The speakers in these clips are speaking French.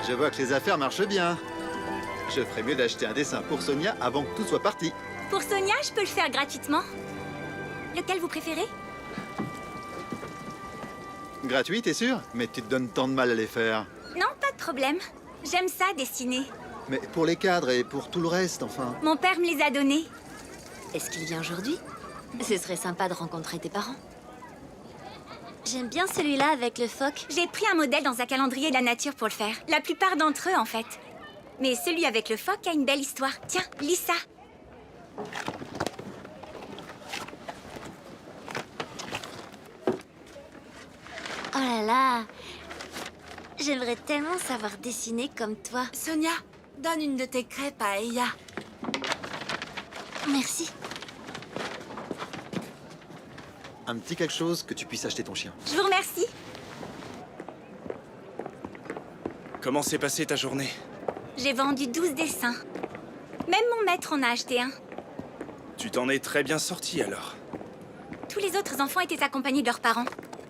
Je vois que les affaires marchent bien. Je ferais mieux d'acheter un dessin pour Sonia avant que tout soit parti. Pour Sonia, je peux le faire gratuitement. Lequel vous préférez? Gratuit, t'es sûr? Mais tu te donnes tant de mal à les faire. Non, pas de problème. J'aime ça, dessiner. Mais pour les cadres et pour tout le reste, enfin. Mon père me les a donnés. Est-ce qu'il vient aujourd'hui? Ce serait sympa de rencontrer tes parents. J'aime bien celui-là avec le phoque. J'ai pris un modèle dans un calendrier de la nature pour le faire. La plupart d'entre eux, en fait. Mais celui avec le phoque a une belle histoire. Tiens, lis ça. Oh là là! J'aimerais tellement savoir dessiner comme toi. Sonia, donne une de tes crêpes à Eya. Merci. Un petit quelque chose que tu puisses acheter ton chien. Je vous remercie. Comment s'est passée ta journée? J'ai vendu 12 dessins. Même mon maître en a acheté un. Tu t'en es très bien sorti alors. Tous les autres enfants étaient accompagnés de leurs parents.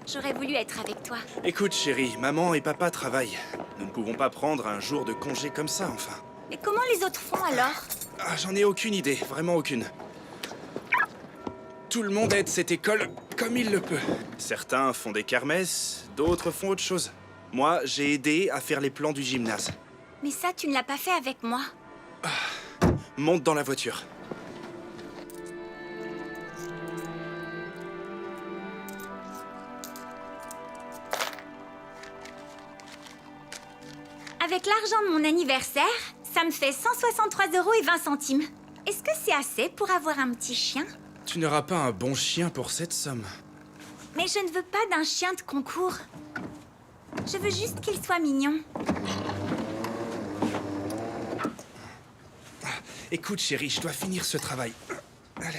J'aurais voulu être avec toi. Écoute chérie, maman et papa travaillent. Nous ne pouvons pas prendre un jour de congé comme ça, enfin. Mais comment les autres font alors? Ah, j'en ai aucune idée, vraiment aucune. Tout le monde aide cette école comme il le peut. Certains font des kermesses, d'autres font autre chose. Moi, j'ai aidé à faire les plans du gymnase. Mais ça, tu ne l'as pas fait avec moi. Monte dans la voiture. Avec l'argent de mon anniversaire, ça me fait 163,20 €. Est-ce que c'est assez pour avoir un petit chien? Tu n'auras pas un bon chien pour cette somme. Mais je ne veux pas d'un chien de concours. Je veux juste qu'il soit mignon. Écoute chérie, je dois finir ce travail. Allez.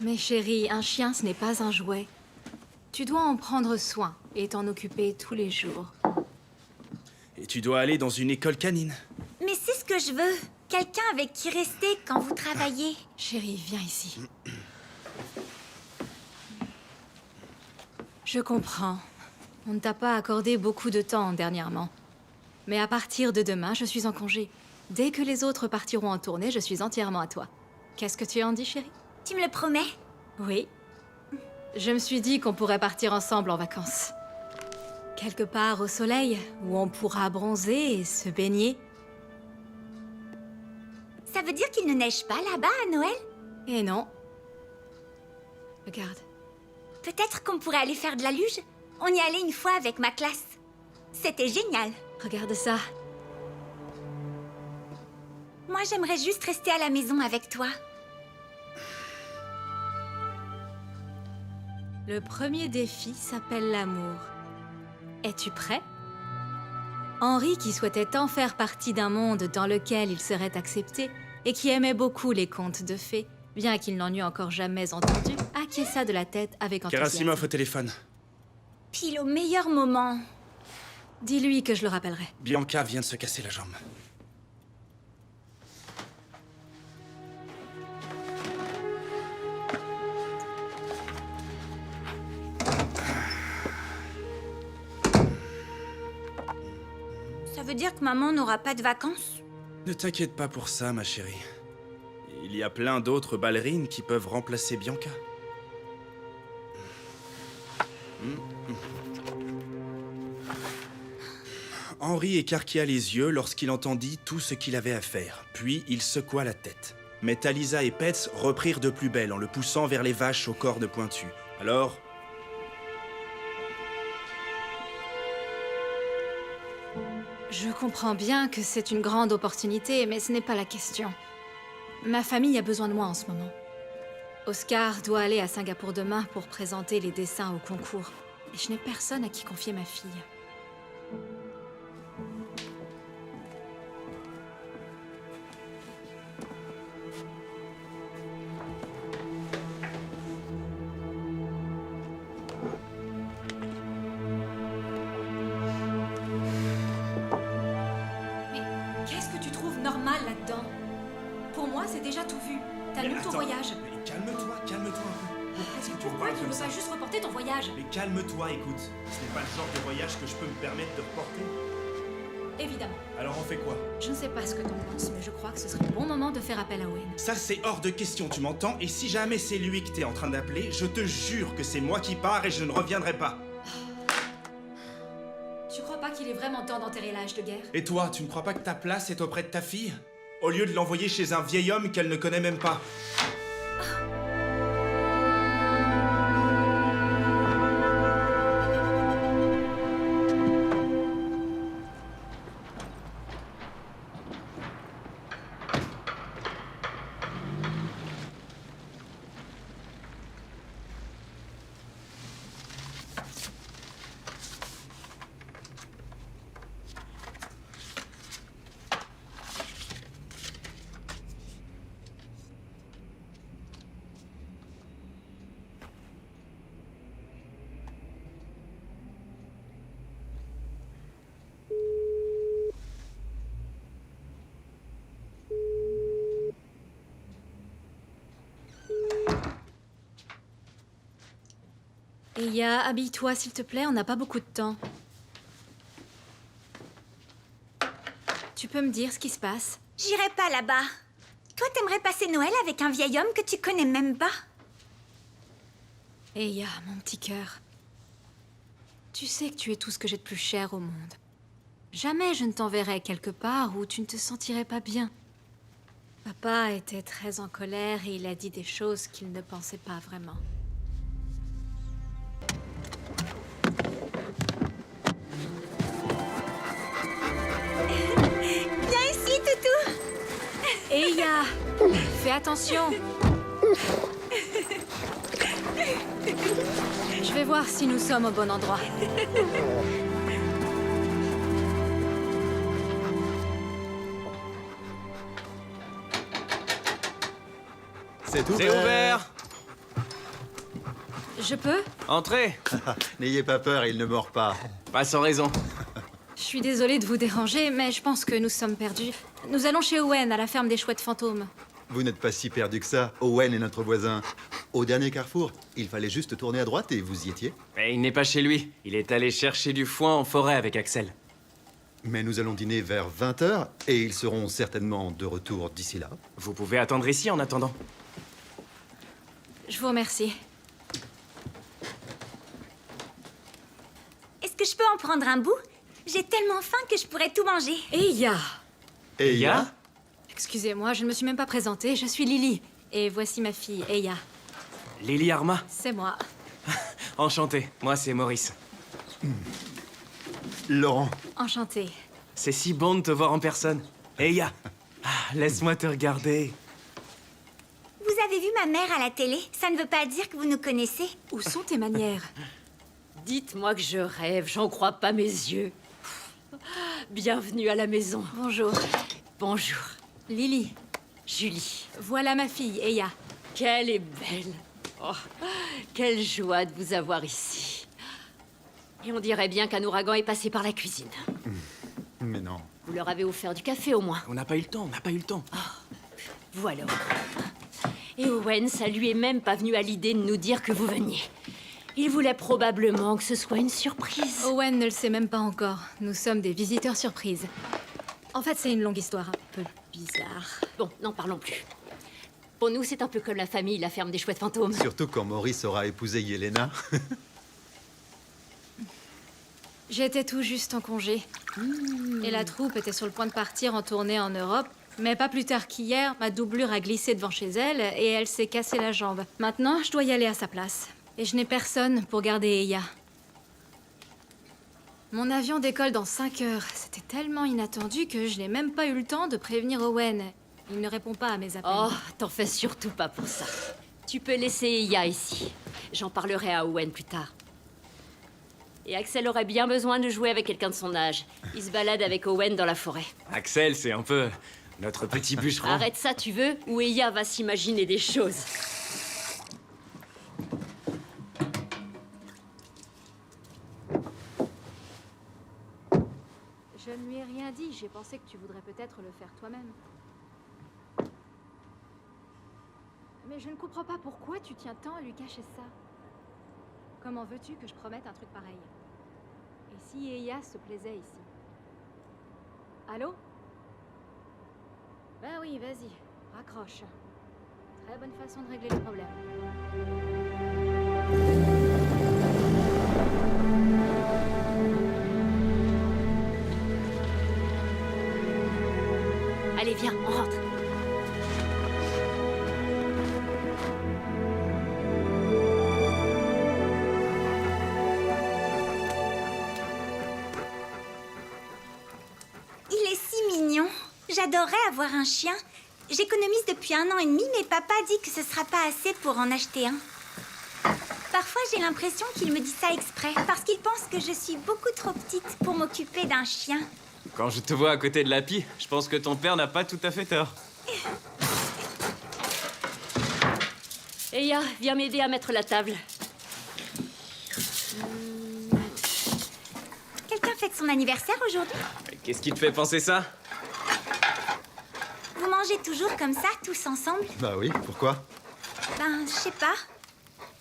Mais chérie, un chien, ce n'est pas un jouet. Tu dois en prendre soin et t'en occuper tous les jours. Et tu dois aller dans une école canine. Mais c'est ce que je veux. Quelqu'un avec qui rester quand vous travaillez. Chérie, viens ici. Je comprends. On ne t'a pas accordé beaucoup de temps dernièrement. Mais à partir de demain, je suis en congé. Dès que les autres partiront en tournée, je suis entièrement à toi. Qu'est-ce que tu en dis, chérie? Tu me le promets? Oui. Je me suis dit qu'on pourrait partir ensemble en vacances. Quelque part au soleil, où on pourra bronzer et se baigner. Ça veut dire qu'il ne neige pas là-bas à Noël? Et non. Regarde. Peut-être qu'on pourrait aller faire de la luge? On y allait une fois avec ma classe. C'était génial. Regarde ça. Moi, j'aimerais juste rester à la maison avec toi. Le premier défi s'appelle l'amour. Es-tu prêt? Henri, qui souhaitait tant faire partie d'un monde dans lequel il serait accepté et qui aimait beaucoup les contes de fées, bien qu'il n'en eût encore jamais entendu, acquiesça de la tête avec enthousiasme. Gerasimov au téléphone. Pile au meilleur moment. Dis-lui que je le rappellerai. Bianca vient de se casser la jambe. Ça veut dire que maman n'aura pas de vacances? Ne t'inquiète pas pour ça, ma chérie. Il y a plein d'autres ballerines qui peuvent remplacer Bianca. Henri écarquilla les yeux lorsqu'il entendit tout ce qu'il avait à faire, puis il secoua la tête. Mais Talisa et Petz reprirent de plus belle en le poussant vers les vaches aux cornes pointues. Alors... Je comprends bien que c'est une grande opportunité, mais ce n'est pas la question. Ma famille a besoin de moi en ce moment. Oscar doit aller à Singapour demain pour présenter les dessins au concours. Et je n'ai personne à qui confier ma fille. Qu'est-ce que tu trouves normal là-dedans? Pour moi, c'est déjà tout vu. T'annules ton voyage. Mais calme-toi un peu. Qu'est-ce que tu Pourquoi parles tu comme veux ça? pas juste reporter ton voyage? Mais calme-toi, écoute. Ce n'est pas le genre de voyage que je peux me permettre de reporter. évidemment. Alors on fait quoi? Je ne sais pas ce que t'en penses, mais je crois que ce serait le bon moment de faire appel à Owen. Ça, c'est hors de question, tu m'entends? Et si jamais c'est lui que t'es en train d'appeler, je te jure que c'est moi qui pars et je ne reviendrai pas. Tu crois pas qu'il est vraiment temps d'enterrer l'âge de guerre? Et toi, tu ne crois pas que ta place est auprès de ta fille? Au lieu de l'envoyer chez un vieil homme qu'elle ne connaît même pas. Eya, habille-toi s'il te plaît, on n'a pas beaucoup de temps. Tu peux me dire ce qui se passe? J'irai pas là-bas. Toi, t'aimerais passer Noël avec un vieil homme que tu connais même pas? Eya, mon petit cœur. Tu sais que tu es tout ce que j'ai de plus cher au monde. Jamais je ne t'enverrai quelque part où tu ne te sentirais pas bien. Papa était très en colère et il a dit des choses qu'il ne pensait pas vraiment. Viens ici, toutou. Eya, fais attention. Je vais voir si nous sommes au bon endroit. C'est C'est ouvert. Je peux? Entrez. N'ayez pas peur, il ne mord pas. Pas sans raison. Je suis désolée de vous déranger, mais je pense que nous sommes perdus. Nous allons chez Owen, à la ferme des chouettes fantômes. Vous n'êtes pas si perdu que ça. Owen est notre voisin. Au dernier carrefour, il fallait juste tourner à droite et vous y étiez. Mais il n'est pas chez lui. Il est allé chercher du foin en forêt avec Axel. Mais nous allons dîner vers 20h et ils seront certainement de retour d'ici là. Vous pouvez attendre ici en attendant. Je vous remercie. Est-ce que je peux en prendre un bout? J'ai tellement faim que je pourrais tout manger. Eya! Et Ya? Excusez-moi, je ne me suis même pas présentée, je suis Lily. Et voici ma fille, Eya. Lily Arma. C'est moi. Enchanté. Moi, c'est Maurice. Laurent, Enchantée. C'est si bon de te voir en personne. Ya. Laisse-moi te regarder. Vous avez vu ma mère à la télé? Ça ne veut pas dire que vous nous connaissez. Où sont tes manières? Dites-moi que je rêve, j'en crois pas mes yeux. Bienvenue à la maison. Bonjour. Bonjour, Lily, Julie. voilà ma fille, Eya. Qu'elle est belle. Oh, quelle joie de vous avoir ici. Et on dirait bien qu'un ouragan est passé par la cuisine. mais non. Vous leur avez offert du café au moins. On n'a pas eu le temps, on n'a pas eu le temps. Vous alors. Et Owen, ça lui est même pas venu à l'idée de nous dire que vous veniez. Il voulait probablement que ce soit une surprise. Owen ne le sait même pas encore. Nous sommes des visiteurs surprises. En fait, c'est une longue histoire un peu bizarre. Bon, n'en parlons plus. Pour nous, c'est un peu comme la famille, la ferme des chouettes fantômes. Surtout quand Maurice aura épousé Yelena. J'étais tout juste en congé. Et la troupe était sur le point de partir en tournée en Europe. Mais pas plus tard qu'hier, ma doublure a glissé devant chez elle et elle s'est cassé la jambe. Maintenant, je dois y aller à sa place. Et je n'ai personne pour garder Eya. Mon avion décolle dans 5 heures. C'était tellement inattendu que je n'ai même pas eu le temps de prévenir Owen. Il ne répond pas à mes appels. Oh, t'en fais surtout pas pour ça. Tu peux laisser Eya ici. J'en parlerai à Owen plus tard. Et Axel aurait bien besoin de jouer avec quelqu'un de son âge. Il se balade avec Owen dans la forêt. Axel, c'est un peu notre petit bûcheron. Arrête ça, tu veux? Ou Eya va s'imaginer des choses. Je ne lui ai rien dit. J'ai pensé que tu voudrais peut-être le faire toi-même. Mais je ne comprends pas pourquoi tu tiens tant à lui cacher ça. Comment veux-tu que je promette un truc pareil? Et si Eya se plaisait ici? Allô? Bah oui, vas-y, raccroche. Très bonne façon de régler le problème. Allez, viens, on rentre. Il est si mignon. J'adorerais avoir un chien. J'économise depuis 1 an et demi, mais papa dit que ce sera pas assez pour en acheter un. Parfois, j'ai l'impression qu'il me dit ça exprès, parce qu'il pense que je suis beaucoup trop petite pour m'occuper d'un chien. Quand je te vois à côté de Lapi, je pense que ton père n'a pas tout à fait tort. Eya, viens m'aider à mettre la table. Quelqu'un fête son anniversaire aujourd'hui? Qu'est-ce qui te fait penser ça? Vous mangez toujours comme ça, tous ensemble? Bah oui, pourquoi? Ben, je sais pas.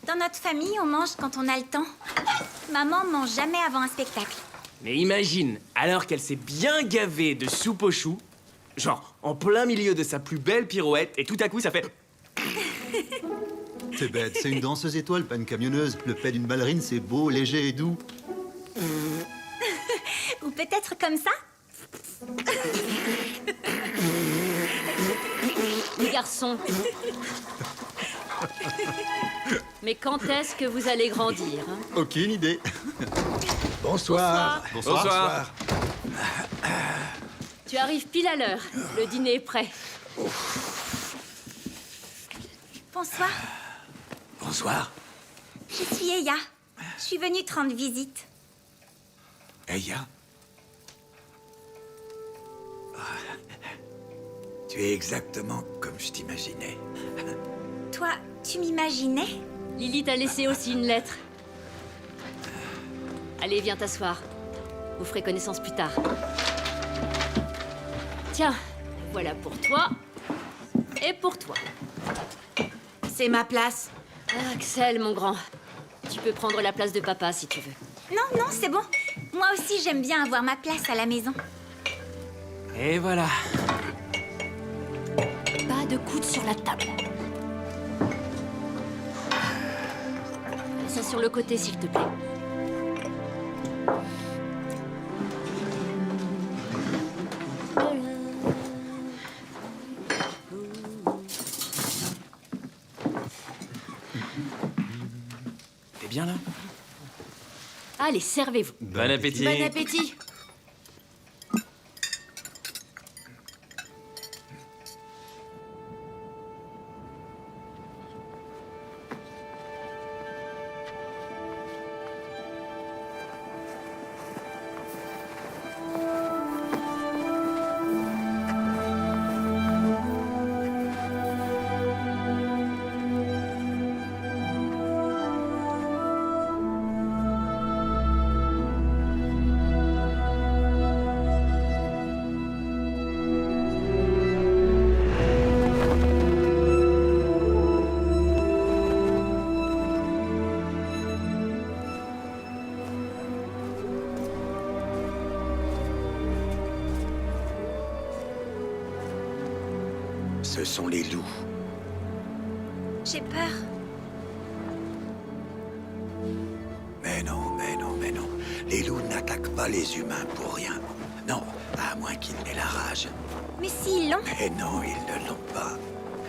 Dans notre famille, on mange quand on a le temps. Maman mange jamais avant un spectacle. Mais imagine, alors qu'elle s'est bien gavée de soupe aux choux, genre en plein milieu de sa plus belle pirouette, et tout à coup ça fait... C'est bête, c'est une danseuse étoile, pas une camionneuse. Le pet d'une ballerine, c'est beau, léger et doux. Ou peut-être comme ça? Les garçons. Mais quand est-ce que vous allez grandir, hein? Aucune idée. Bonsoir. Bonsoir. Tu arrives pile à l'heure. Le dîner est prêt. Bonsoir, Bonsoir. je suis Eya. Je suis venue te rendre visite. Eya. Tu es exactement comme je t'imaginais. Toi, tu m'imaginais? Lily t'a laissé aussi une lettre. Allez, viens t'asseoir. Vous ferez connaissance plus tard. Tiens, voilà pour toi. Et pour toi. C'est ma place. Ah, Axel, mon grand. Tu peux prendre la place de papa si tu veux. Non, non, c'est bon. Moi aussi, j'aime bien avoir ma place à la maison. Et voilà. Pas de coude sur la table. Mets ça sur le côté, s'il te plaît. T'es bien là? Allez, servez-vous. Bon appétit. Bon appétit. Ce sont les loups. J'ai peur. Mais non, mais non, mais non. Les loups n'attaquent pas les humains pour rien. Non, à moins qu'ils n'aient la rage. Mais s'ils l'ont, Mais non, ils ne l'ont pas.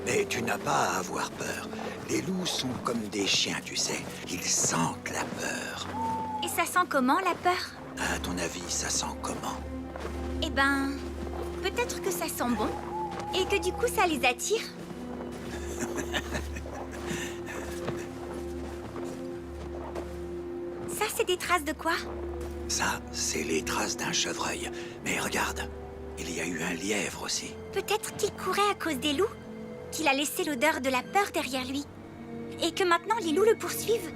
Mais tu n'as pas à avoir peur. Les loups sont comme des chiens, tu sais. Ils sentent la peur. et ça sent comment, la peur? À ton avis, ça sent comment? Eh ben, peut-être que ça sent bon. Et que du coup, ça les attire. Ça, c'est des traces de quoi? Ça, c'est les traces d'un chevreuil. Mais regarde, il y a eu un lièvre aussi. Peut-être qu'il courait à cause des loups, qu'il a laissé l'odeur de la peur derrière lui. Et que maintenant, les loups le poursuivent.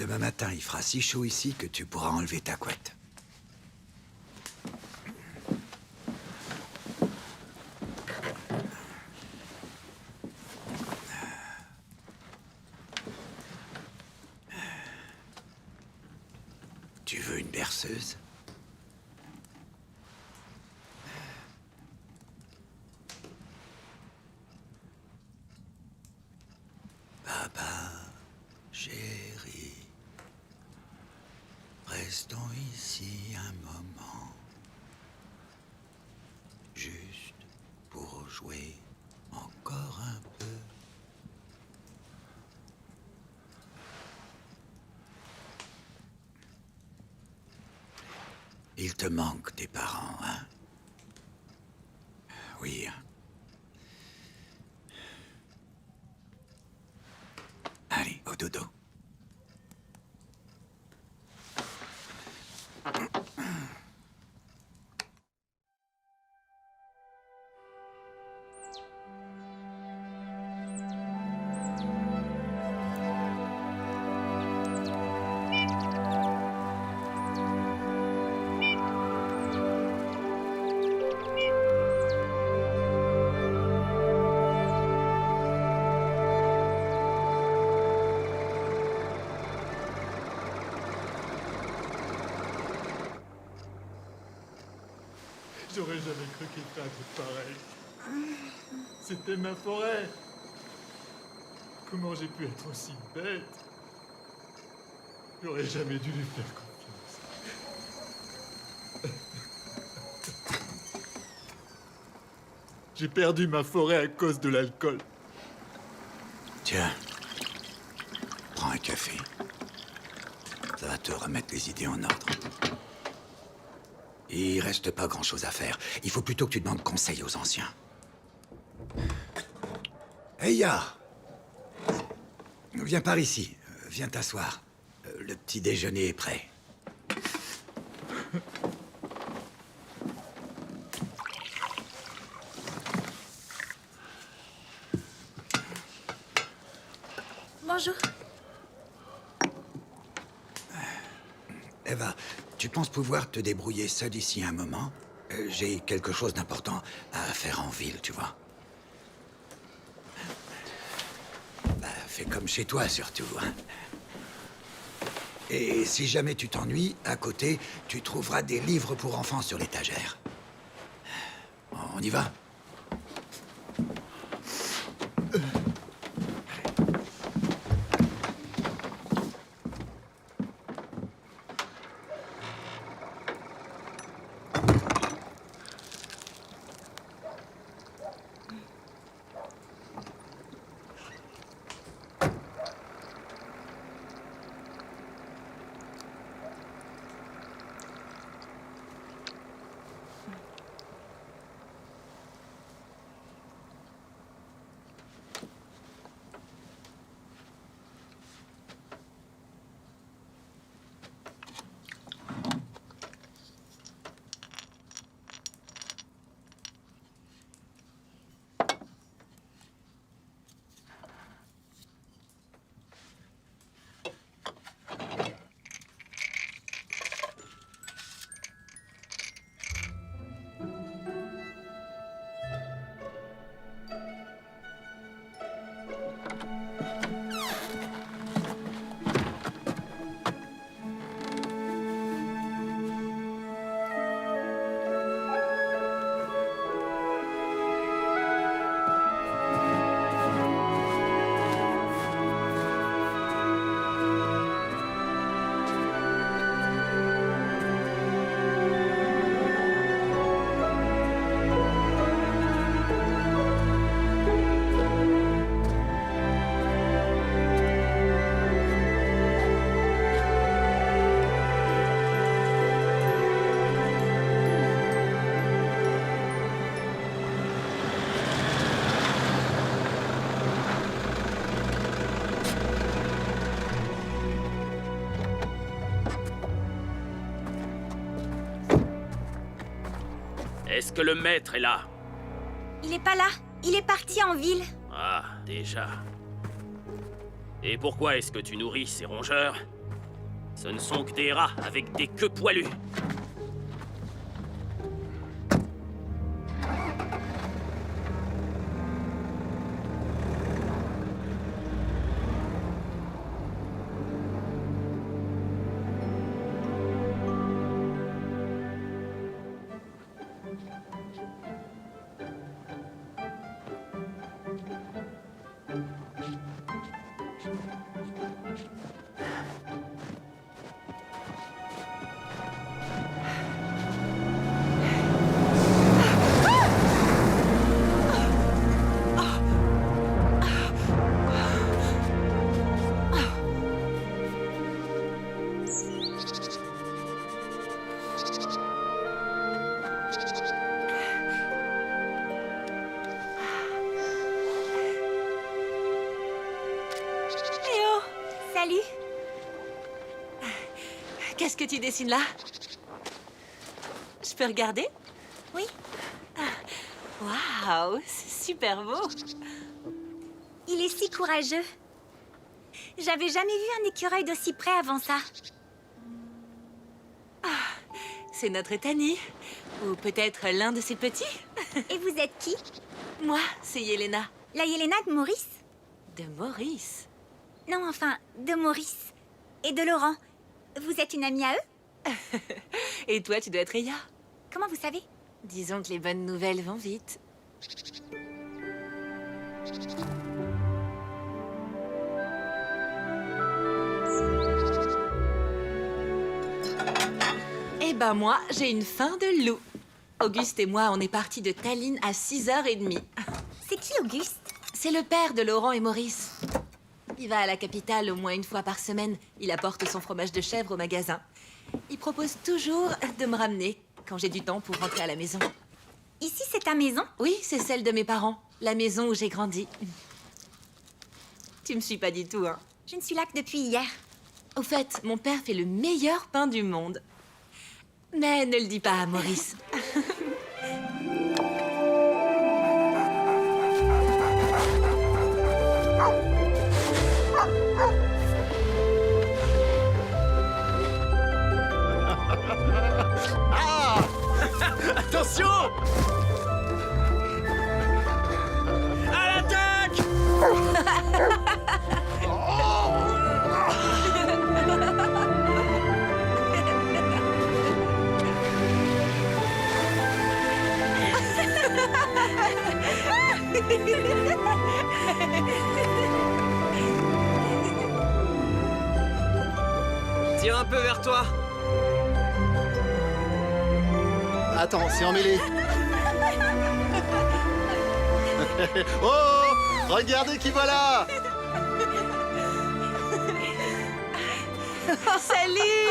Demain matin, il fera si chaud ici que tu pourras enlever ta couette. Tu veux une berceuse? Papa, chéri, restons ici un moment, juste pour jouer encore un peu. Il te manque tes parents, hein? Oui. Allez, au dodo. J'aurais jamais cru qu'il ferait un truc pareil. C'était ma forêt. Comment j'ai pu être aussi bête? J'aurais jamais dû lui faire confiance. J'ai perdu ma forêt à cause de l'alcool. Tiens, prends un café. Ça va te remettre les idées en ordre. Il reste pas grand-chose à faire. Il faut plutôt que tu demandes conseil aux anciens. Hey, Ya! Viens par ici. Viens t'asseoir. Le petit déjeuner est prêt. Bonjour. Eva, tu penses pouvoir te débrouiller seule ici un moment? J'ai quelque chose d'important à faire en ville, tu vois. Bah, fais comme chez toi, surtout, hein. Et si jamais tu t'ennuies, à côté, tu trouveras des livres pour enfants sur l'étagère. On y va? Est-ce que le maître est là? Il est pas là. Il est parti en ville. Ah, déjà. Et pourquoi est-ce que tu nourris ces rongeurs? Ce ne sont que des rats avec des queues poilues. Salut. Qu'est-ce que tu dessines là? Je peux regarder? Oui. Waouh, c'est super beau. Il est si courageux. J'avais jamais vu un écureuil d'aussi près avant ça. C'est notre Tani. Ou peut-être l'un de ses petits. Et vous êtes qui? Moi, c'est Yelena. La Yelena de Maurice? De Maurice? Non, enfin, de Maurice. Et de Laurent. Vous êtes une amie à eux? Et toi, tu dois être Eya. Comment vous savez? Disons que les bonnes nouvelles vont vite. Eh ben moi, j'ai une faim de loup. Auguste et moi, on est partis de Tallinn à 6h30. C'est qui, Auguste? C'est le père de Laurent et Maurice. Il va à la capitale au moins une fois par semaine. Il apporte son fromage de chèvre au magasin. Il propose toujours de me ramener quand j'ai du temps pour rentrer à la maison. Ici, c'est ta maison? Oui, c'est celle de mes parents. La maison où j'ai grandi. Tu me suis pas du tout, hein? Je ne suis là que depuis hier. Au fait, mon père fait le meilleur pain du monde. Mais ne le dis pas à Maurice. Attention! À l'attaque! Tire un peu vers toi. Attends, c'est emmêlé. Oh! Regardez qui voilà! Salut!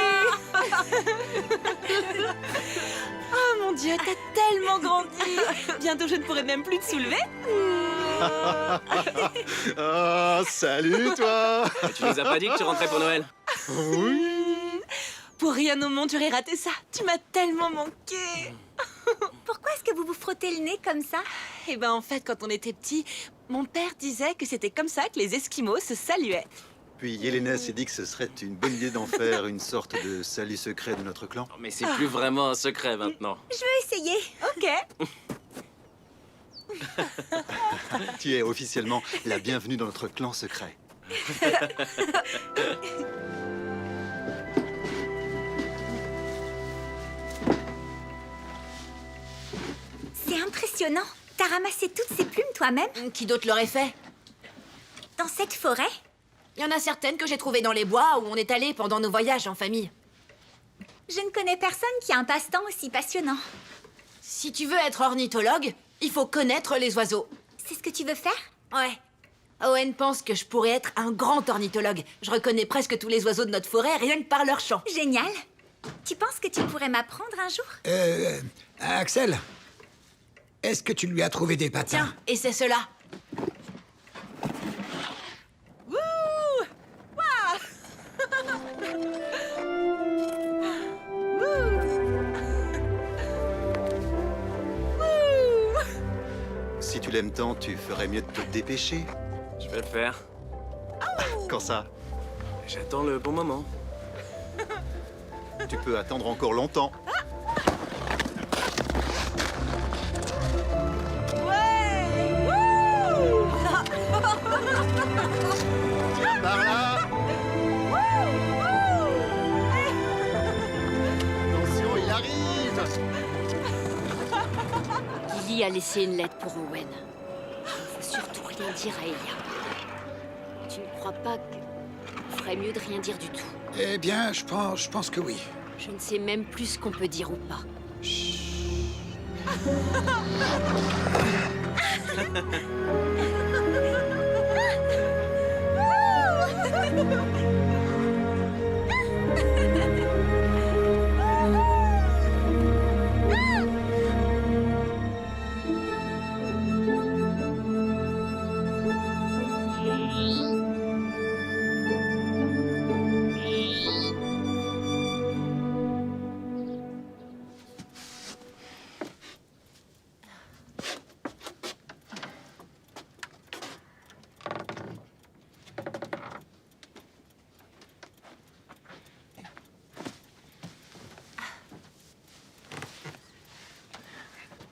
Oh mon Dieu, t'as tellement grandi! Bientôt, je ne pourrai même plus te soulever. Oh, salut toi! Tu nous as pas dit que tu rentrais pour Noël? Oui! Pour rien au monde, j'aurais raté ça. Tu m'as tellement manqué. Pourquoi est-ce que vous vous frottez le nez comme ça? Eh ben, en fait, quand on était petits, mon père disait que c'était comme ça que les Esquimaux se saluaient. Puis Yelena s'est dit que ce serait une bonne idée d'en faire une sorte de salut secret de notre clan. Mais c'est plus vraiment un secret maintenant. Je veux essayer. Ok. Tu es officiellement la bienvenue dans notre clan secret. C'est impressionnant. T'as ramassé toutes ces plumes toi-même? Qui d'autre l'aurait fait? Dans cette forêt? Il y en a certaines que j'ai trouvées dans les bois où on est allé pendant nos voyages en famille. Je ne connais personne qui a un passe-temps aussi passionnant. Si tu veux être ornithologue, il faut connaître les oiseaux. C'est ce que tu veux faire? Ouais. Owen pense que je pourrais être un grand ornithologue. Je reconnais presque tous les oiseaux de notre forêt rien que par leur chant. Génial. Tu penses que tu pourrais m'apprendre un jour? Axel, est-ce que tu lui as trouvé des patins? Tiens, et c'est cela. Wouh! Si tu l'aimes tant, tu ferais mieux de te dépêcher. Je vais le faire. Quand ça? J'attends le bon moment. Tu peux attendre encore longtemps. Tiens par là. Attention, il arrive. Lily a laissé une lettre pour Owen. Il faut surtout rien dire à Elia. Tu ne crois pas qu'on ferait mieux de rien dire du tout? Eh bien, je pense que oui. Je ne sais même plus ce qu'on peut dire ou pas.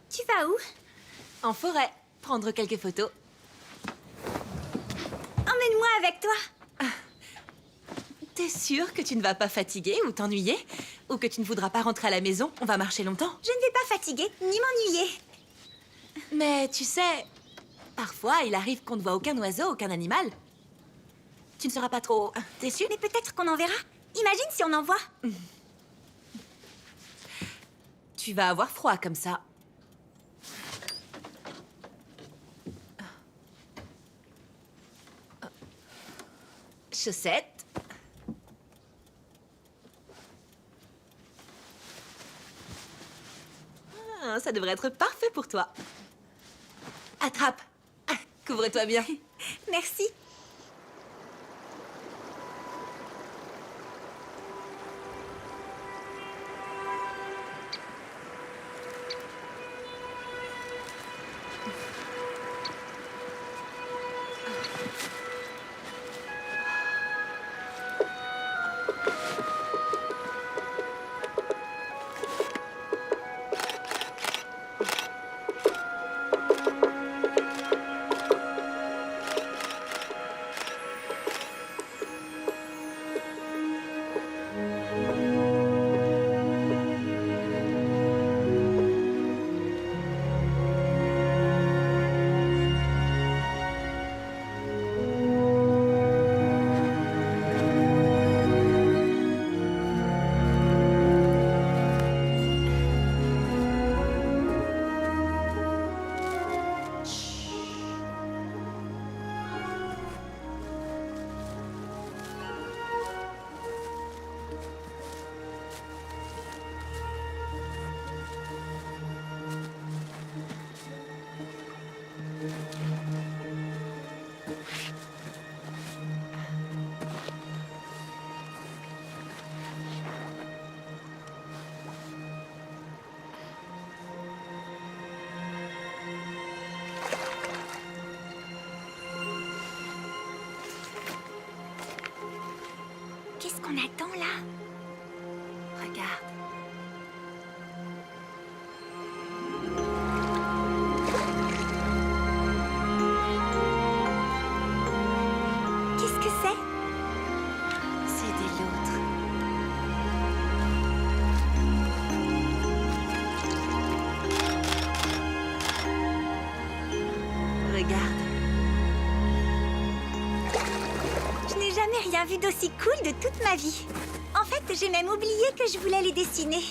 Tu vas où? En forêt, prendre quelques photos. Emmène-moi avec toi. T'es sûre que tu ne vas pas fatiguer ou t'ennuyer? Ou que tu ne voudras pas rentrer à la maison? On va marcher longtemps. Je ne vais pas fatiguer, ni m'ennuyer. Mais tu sais, parfois il arrive qu'on ne voit aucun oiseau, aucun animal. Tu ne seras pas trop déçue? Mais peut-être qu'on en verra. Imagine si on en voit. Tu vas avoir froid comme ça. Chaussettes. Ah, ça devrait être parfait pour toi. Attrape. Couvre-toi bien. Merci. Qu'est-ce qu'on attend là? Regarde. Qu'est-ce que c'est? C'est des loutres. Regarde. Je n'ai jamais rien vu d'aussi cool de toute ma vie. En fait, j'ai même oublié que je voulais les dessiner.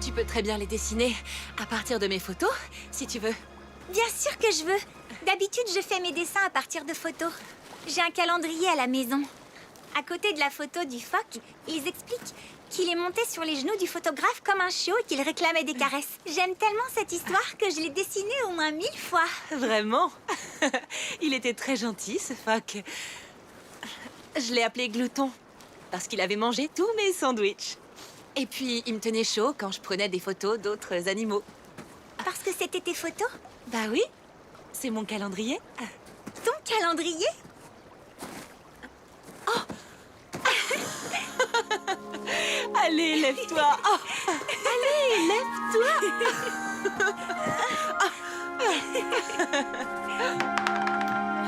Tu peux très bien les dessiner à partir de mes photos, si tu veux. Bien sûr que je veux. D'habitude, je fais mes dessins à partir de photos. J'ai un calendrier à la maison. À côté de la photo du phoque, ils expliquent qu'il est monté sur les genoux du photographe comme un chiot et qu'il réclamait des caresses. J'aime tellement cette histoire que je l'ai dessinée au moins 1000 fois. Vraiment? Il était très gentil, ce phoque. Je l'ai appelé Glouton, parce qu'il avait mangé tous mes sandwichs. Et puis, il me tenait chaud quand je prenais des photos d'autres animaux. Parce que c'était tes photos? Bah oui, c'est mon calendrier. Ton calendrier? À Allez, lève-toi. Oh. Allez, lève-toi.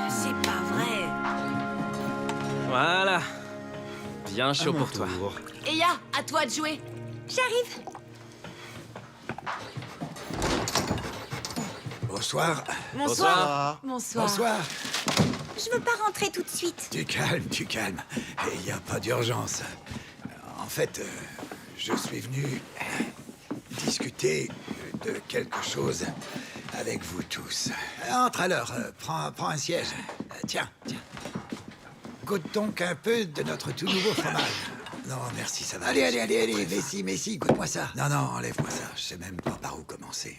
C'est pas vrai. Voilà. Bien chaud pour toi. Eya, à toi de jouer. J'arrive. Bonsoir. Bonsoir. Bonsoir. Bonsoir. Je veux pas rentrer tout de suite. Tu calmes. Il n'y a pas d'urgence. En fait, je suis venu discuter de quelque chose avec vous tous. Entre alors, prends un siège. Tiens. Goûte donc un peu de notre tout nouveau fromage. Non, merci, ça va. Allez, Messi, goûte-moi ça. Non, enlève-moi ça. Je sais même pas par où commencer.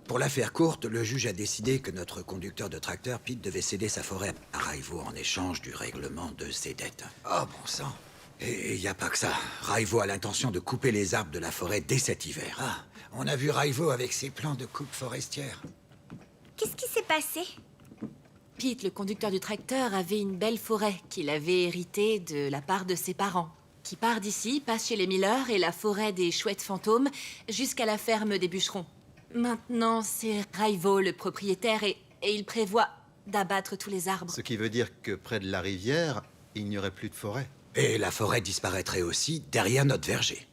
Pour la faire courte, le juge a décidé que notre conducteur de tracteur, Pete, devait céder sa forêt à Raivo en échange du règlement de ses dettes. Oh, bon sang. Et il n'y a pas que ça. Raivo a l'intention de couper les arbres de la forêt dès cet hiver. Ah, on a vu Raivo avec ses plans de coupe forestière. Qu'est-ce qui s'est passé? Pete, le conducteur du tracteur, avait une belle forêt qu'il avait héritée de la part de ses parents. Qui part d'ici, passe chez les Miller et la forêt des chouettes fantômes, jusqu'à la ferme des bûcherons. Maintenant, c'est Raivo, le propriétaire, et il prévoit d'abattre tous les arbres. Ce qui veut dire que près de la rivière, il n'y aurait plus de forêt. Et la forêt disparaîtrait aussi derrière notre verger.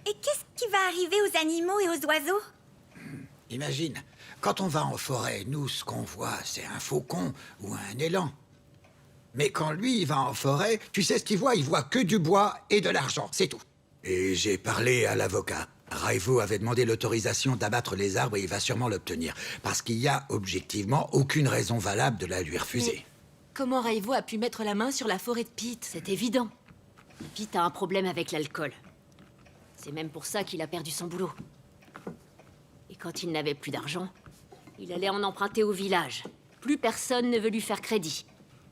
Et qu'est-ce qui va arriver aux animaux et aux oiseaux? Imagine, quand on va en forêt, nous, ce qu'on voit, c'est un faucon ou un élan. Mais quand lui, il va en forêt, tu sais ce qu'il voit? Il voit que du bois et de l'argent, c'est tout. Et j'ai parlé à l'avocat. Raivo avait demandé l'autorisation d'abattre les arbres et il va sûrement l'obtenir. Parce qu'il y a objectivement aucune raison valable de la lui refuser. Mais comment Raivo a pu mettre la main sur la forêt de Pete? C'est évident. Pete a un problème avec l'alcool. C'est même pour ça qu'il a perdu son boulot. Et quand il n'avait plus d'argent, il allait en emprunter au village. Plus personne ne veut lui faire crédit.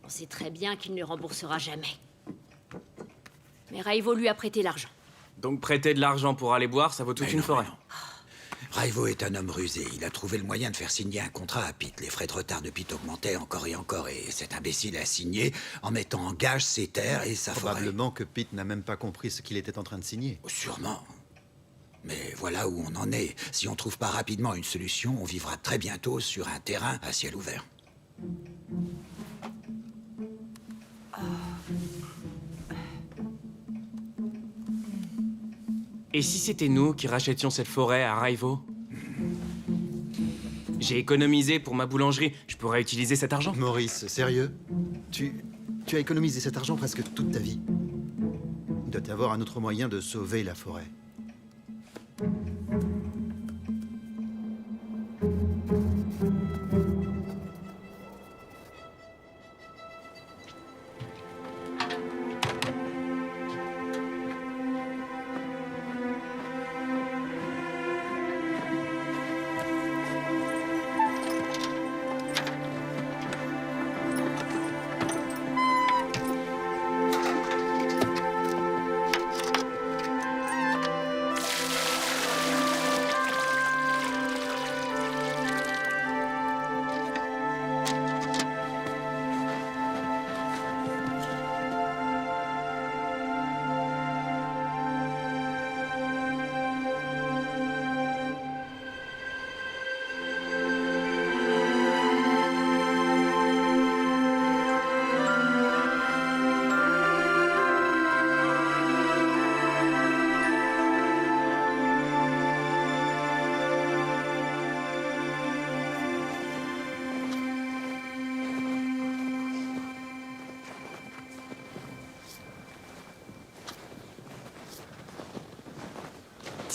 On sait très bien qu'il ne remboursera jamais. Mais Raivo lui a prêté l'argent. Donc prêter de l'argent pour aller boire, ça vaut toute une forêt. Raivo est un homme rusé. Il a trouvé le moyen de faire signer un contrat à Pete. Les frais de retard de Pete augmentaient encore et encore. Et cet imbécile a signé en mettant en gage ses terres et sa forêt. Probablement que Pete n'a même pas compris ce qu'il était en train de signer. Sûrement. Mais voilà où on en est. Si on trouve pas rapidement une solution, on vivra très bientôt sur un terrain à ciel ouvert. Et si c'était nous qui rachètions cette forêt à Raivo? J'ai économisé pour ma boulangerie. Je pourrais utiliser cet argent. Maurice, sérieux? Tu as économisé cet argent presque toute ta vie. Il doit y avoir un autre moyen de sauver la forêt.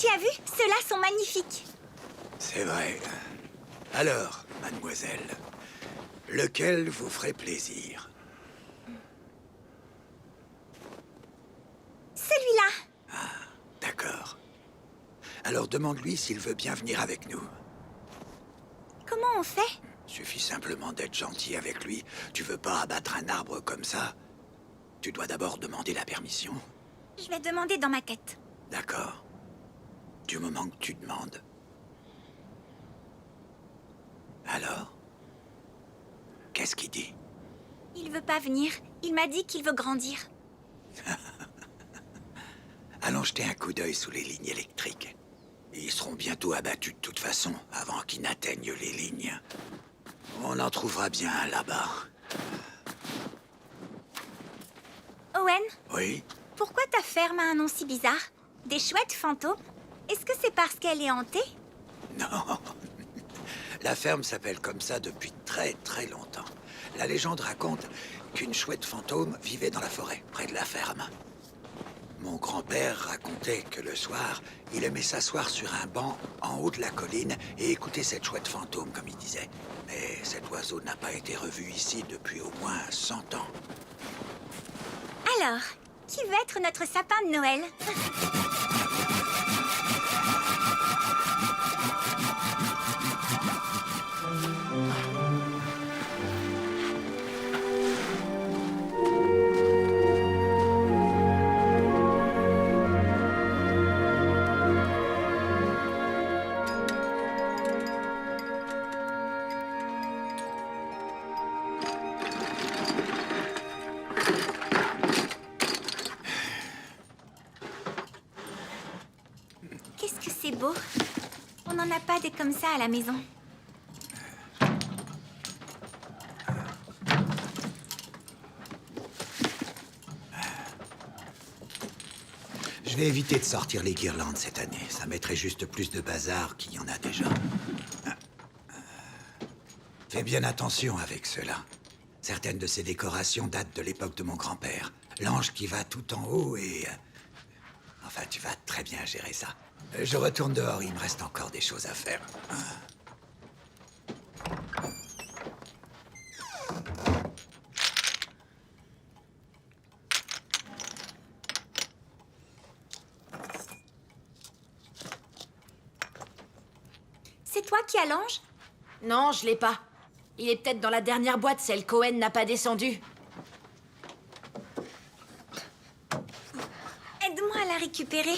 Tu as vu? Ceux-là sont magnifiques. C'est vrai. Alors, mademoiselle, lequel vous ferait plaisir? Celui-là. D'accord. Alors demande-lui s'il veut bien venir avec nous. Comment on fait? Suffit simplement d'être gentil avec lui. Tu veux pas abattre un arbre comme ça? Tu dois d'abord demander la permission. Je vais demander dans ma tête. D'accord. Du moment que tu demandes. Alors? Qu'est-ce qu'il dit? Il veut pas venir. Il m'a dit qu'il veut grandir. Allons Allons jeter un coup d'œil sous les lignes électriques. Ils seront bientôt abattus de toute façon, avant qu'ils n'atteignent les lignes. On en trouvera bien un là-bas. Owen, Oui? pourquoi ta ferme a un nom si bizarre? Des chouettes fantômes? Est-ce que c'est parce qu'elle est hantée? Non. La ferme s'appelle comme ça depuis très très longtemps. La légende raconte qu'une chouette fantôme vivait dans la forêt, près de la ferme. Mon grand-père racontait que le soir, il aimait s'asseoir sur un banc en haut de la colline et écouter cette chouette fantôme, comme il disait. Mais cet oiseau n'a pas été revu ici depuis au moins 100 ans. Alors, qui va être notre sapin de Noël? Qu'est-ce que c'est beau. On n'en a pas des comme ça à la maison. Je vais éviter de sortir les guirlandes cette année. Ça mettrait juste plus de bazar qu'il y en a déjà. Fais bien attention avec cela. Certaines de ces décorations datent de l'époque de mon grand-père. L'ange qui va tout en haut et... Enfin, tu vas très bien gérer ça. Je retourne dehors, il me reste encore des choses à faire. C'est toi qui as l'ange? Non, je l'ai pas. Il est peut-être dans la dernière boîte, celle qu'Owen n'a pas descendue. Aide-moi à la récupérer.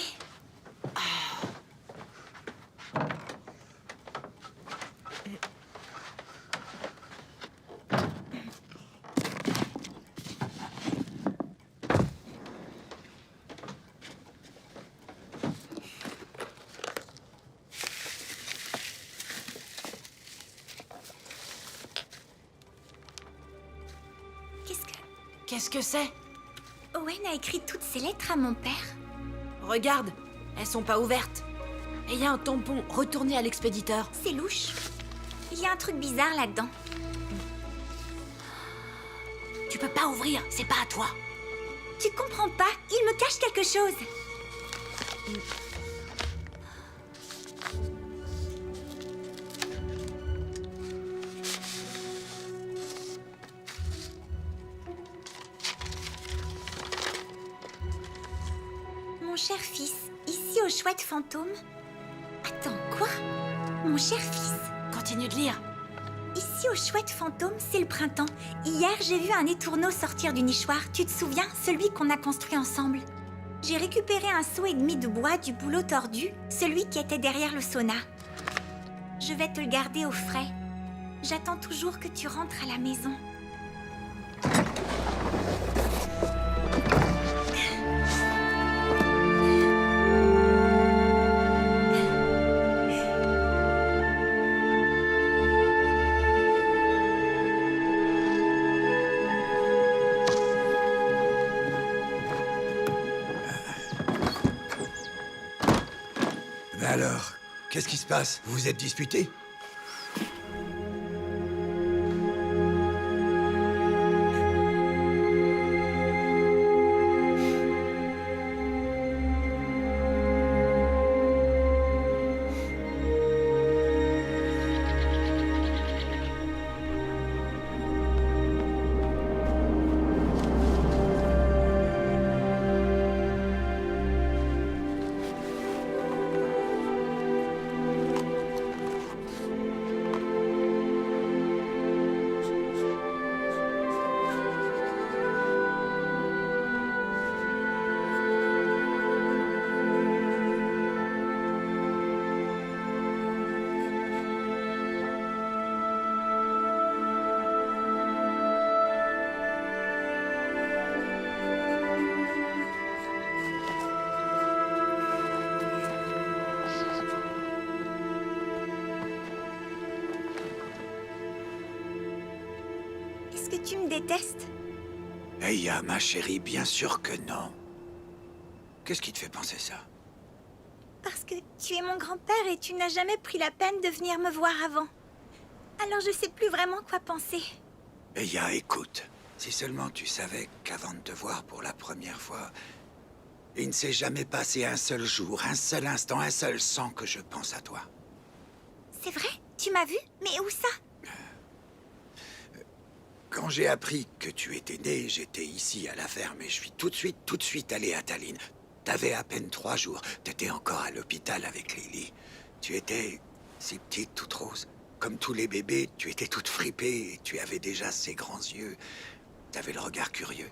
Qu'est-ce que c'est? Owen a écrit toutes ces lettres à mon père. Regarde, elles sont pas ouvertes. Et il y a un tampon retourné à l'expéditeur. C'est louche. Il y a un truc bizarre là-dedans. Tu peux pas ouvrir, c'est pas à toi. Tu comprends pas? Il me cache quelque chose. Mon cher fils, ici aux chouettes fantômes. Attends, quoi? Mon cher fils. Continue de lire. Ici aux chouettes fantômes, c'est le printemps. Hier, j'ai vu un étourneau sortir du nichoir. Tu te souviens? Celui qu'on a construit ensemble. J'ai récupéré un seau et demi de bois du boulot tordu, celui qui était derrière le sauna. Je vais te le garder au frais. J'attends toujours que tu rentres à la maison. Mais alors, qu'est-ce qui se passe? Vous vous êtes disputés? tu me détestes? Eya, ma chérie, bien sûr que non. Qu'est-ce qui te fait penser ça? Parce que tu es mon grand-père et tu n'as jamais pris la peine de venir me voir avant. Alors je sais plus vraiment quoi penser. Eya, écoute. Si seulement tu savais qu'avant de te voir pour la première fois, il ne s'est jamais passé un seul jour, un seul instant, un seul sans que je pense à toi. C'est vrai? Tu m'as vu? Mais où ça? Quand j'ai appris que tu étais né, j'étais ici à la ferme et je suis tout de suite allé à Tallinn. T'avais à peine 3 jours. T'étais encore à l'hôpital avec Lily. Tu étais si petite, toute rose. Comme tous les bébés, tu étais toute fripée et tu avais déjà ces grands yeux. T'avais le regard curieux.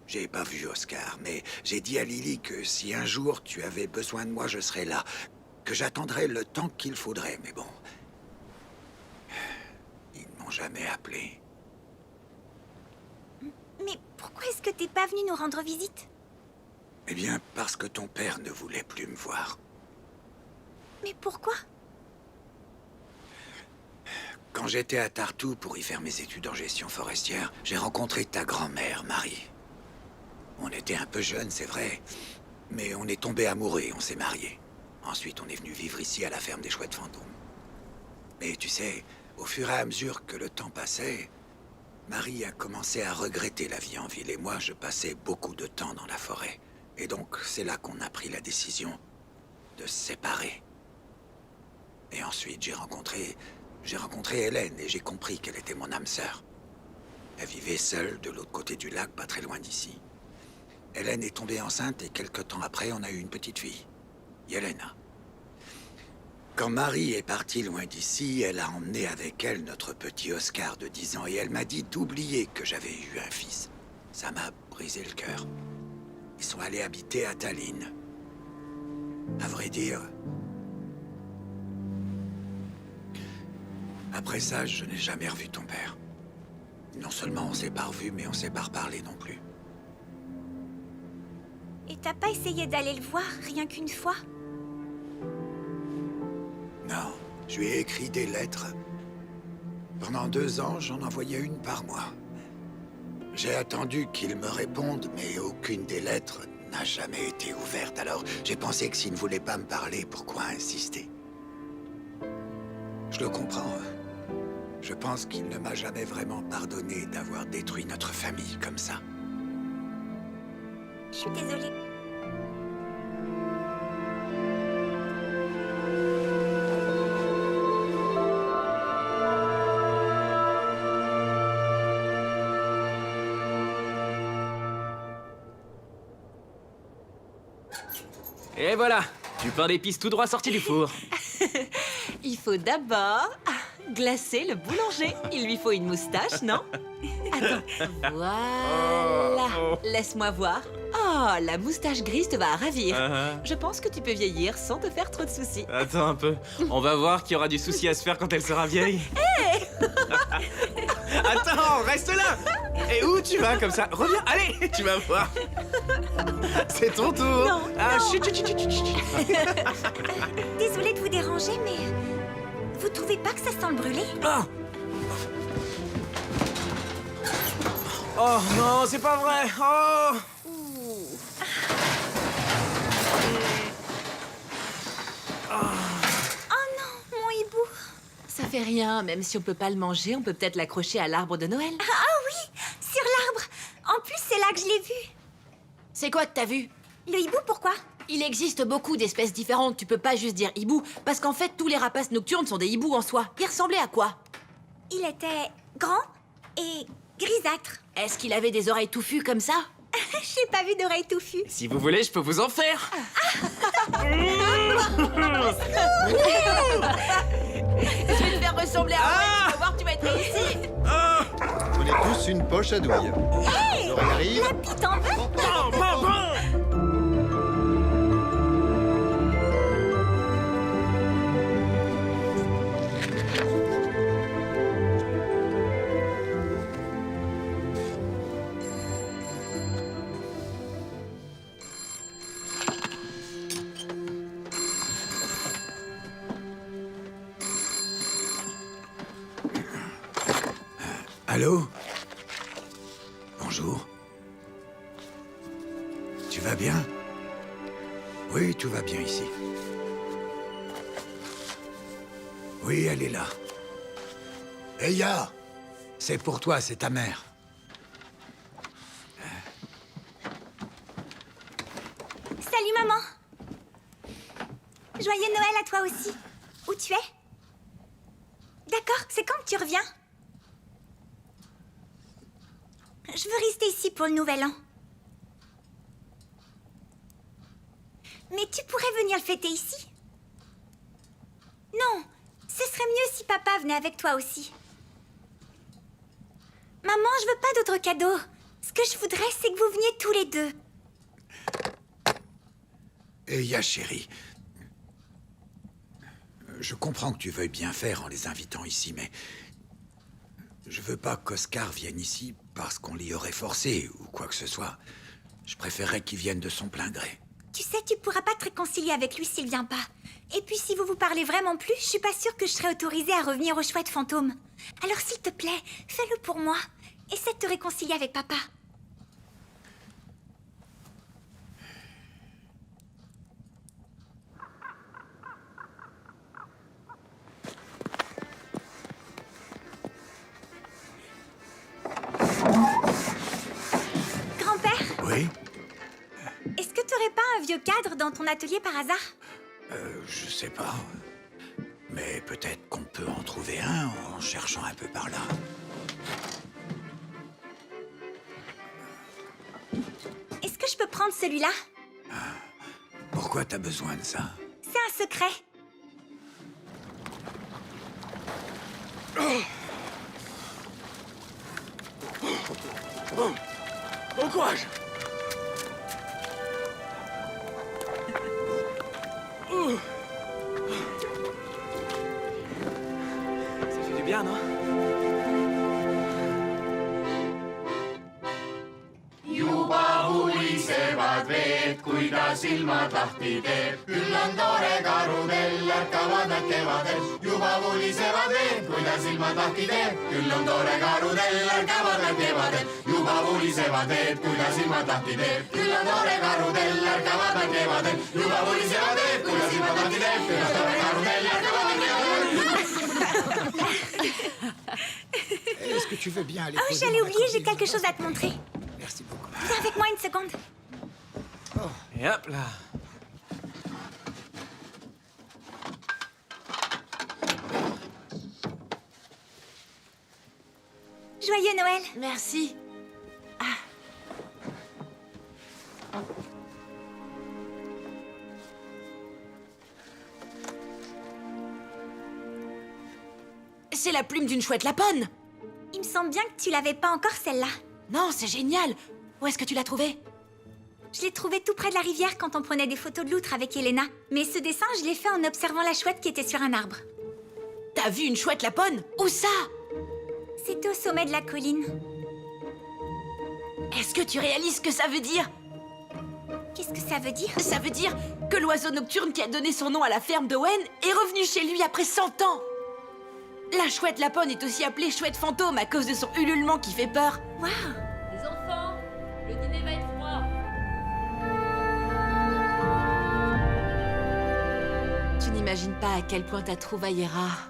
J'ai pas vu Oscar, mais j'ai dit à Lily que si un jour tu avais besoin de moi, je serais là. Que j'attendrais le temps qu'il faudrait, mais bon... Ils ne m'ont jamais appelé. Mais pourquoi est-ce que t'es pas venu nous rendre visite? Eh bien, parce que ton père ne voulait plus me voir. Mais pourquoi? Quand j'étais à Tartu pour y faire mes études en gestion forestière, j'ai rencontré ta grand-mère, Marie. On était un peu jeunes, c'est vrai, mais on est tombés amoureux et on s'est mariés. Ensuite, on est venu vivre ici à la ferme des Chouettes Fantômes. Mais tu sais, au fur et à mesure que le temps passait, Marie a commencé à regretter la vie en ville et moi, je passais beaucoup de temps dans la forêt. Et donc, c'est là qu'on a pris la décision de se séparer. Et ensuite, j'ai rencontré Hélène et j'ai compris qu'elle était mon âme sœur. Elle vivait seule de l'autre côté du lac, pas très loin d'ici. Hélène est tombée enceinte et quelque temps après, on a eu une petite fille, Yelena. Quand Marie est partie loin d'ici, elle a emmené avec elle notre petit Oscar de 10 ans et elle m'a dit d'oublier que j'avais eu un fils. Ça m'a brisé le cœur. Ils sont allés habiter à Tallinn. À vrai dire... Après ça, je n'ai jamais revu ton père. Non seulement on s'est pas revus, mais on s'est pas reparlé non plus. Et t'as pas essayé d'aller le voir, rien qu'une fois? Non, je lui ai écrit des lettres. Pendant 2 ans, j'en envoyais une par mois. J'ai attendu qu'il me réponde, mais aucune des lettres n'a jamais été ouverte. Alors, j'ai pensé que s'il ne voulait pas me parler, pourquoi insister? Je le comprends. Je pense qu'il ne m'a jamais vraiment pardonné d'avoir détruit notre famille comme ça. Je suis désolée. Et voilà, du pain d'épices tout droit sorti du four. Il faut d'abord glacer le boulanger. Il lui faut une moustache, non? Attends, voilà. Laisse-moi voir. Oh, la moustache grise te va ravir. Je pense que tu peux vieillir sans te faire trop de soucis. Attends un peu, on va voir qu'il y aura du souci à se faire quand elle sera vieille. Attends, reste là. Et où tu vas comme ça? Reviens, allez, tu vas voir. C'est ton tour. Non, ah, non. Chut, chut, chut, chut, chut. Désolée de vous déranger, mais... Vous trouvez pas que ça sent le brûlé? Ah. Oh non, c'est pas vrai. Oh. Oh non, mon hibou! Ça fait rien, même si on peut pas le manger, on peut peut-être l'accrocher à l'arbre de Noël. Ah oui, sur l'arbre! En plus, c'est là que je l'ai vu. C'est quoi que t'as vu? Le hibou, pourquoi? Il existe beaucoup d'espèces différentes, tu peux pas juste dire hibou, parce qu'en fait, tous les rapaces nocturnes sont des hiboux en soi. Il ressemblait à quoi? Il était grand et grisâtre. Est-ce qu'il avait des oreilles touffues comme ça? J'ai pas vu d'oreilles touffues. Si vous voulez, je peux vous en faire. Je vais te faire ressembler à Owen, tu vas voir, tu vas être réussi. On est tous une poche à douille. Hey! Les oreilles arrivent. La pite en veut? Bon, bon, bon. Allô? Bonjour. Tu vas bien? Oui, tout va bien ici. Oui, elle est là. Eya! C'est pour toi, c'est ta mère. Salut, maman. Joyeux Noël à toi aussi. Où tu es? D'accord, c'est quand que tu reviens? Je veux rester ici pour le nouvel an. Mais tu pourrais venir le fêter ici? Non, ce serait mieux si papa venait avec toi aussi. Maman, je veux pas d'autres cadeaux. Ce que je voudrais, c'est que vous veniez tous les deux. Eya, chérie. Je comprends que tu veuilles bien faire en les invitant ici, mais... je veux pas qu'Oscar vienne ici parce qu'on l'y aurait forcé ou quoi que ce soit. Je préférerais qu'il vienne de son plein gré. Tu sais, tu pourras pas te réconcilier avec lui s'il vient pas. Et puis, si vous vous parlez vraiment plus, je suis pas sûre que je serai autorisée à revenir au chouette fantôme. Alors, s'il te plaît, fais-le pour moi. Essaie de te réconcilier avec papa. Grand-père, Oui? est-ce que t'aurais pas un vieux cadre dans ton atelier par hasard? Je sais pas. Mais peut-être qu'on peut en trouver un en cherchant un peu par là. Est-ce que je peux prendre celui-là? Pourquoi t'as besoin de ça? C'est un secret. Bon courage! Ça fait du bien, non? Juba hulisevad veed, kui ta silmad lahti teeb. Küll on tore karudel, ärkavad nad kevadel. Juba hulisevad veed, kui ta silmad lahti teeb. Küll on tore karudel, ärkavad nad kevadel. Juba hulisevad veed, kui ta silmad lahti teeb. Küll on tore karudel, ärkavad nad kevadel. Juba hulisevad veed, kui ta silmad lahti teeb. Küll on tore karudel, ärkavad nad kevadel. Est-ce que tu veux bien aller Oh, poser j'allais dans la oublier, j'ai cuisine? quelque chose à te montrer. Merci beaucoup. Viens avec moi une seconde. Et hop là. Joyeux Noël. Merci. C'est la plume d'une chouette lapone. Il me semble bien que tu l'avais pas encore, celle-là. Non, c'est génial. Où est-ce que tu l'as trouvée? Je l'ai trouvée tout près de la rivière quand on prenait des photos de loutre avec Elena. Mais ce dessin, je l'ai fait en observant la chouette qui était sur un arbre. T'as vu une chouette lapone? Où ça? C'était au sommet de la colline. Est-ce que tu réalises ce que ça veut dire? Qu'est-ce que ça veut dire? Ça veut dire que l'oiseau nocturne qui a donné son nom à la ferme d'Owen est revenu chez lui après 100 ans. La chouette lapone est aussi appelée chouette fantôme à cause de son ululement qui fait peur. Waouh! Les enfants, le dîner va être froid. Tu n'imagines pas à quel point ta trouvaille est rare.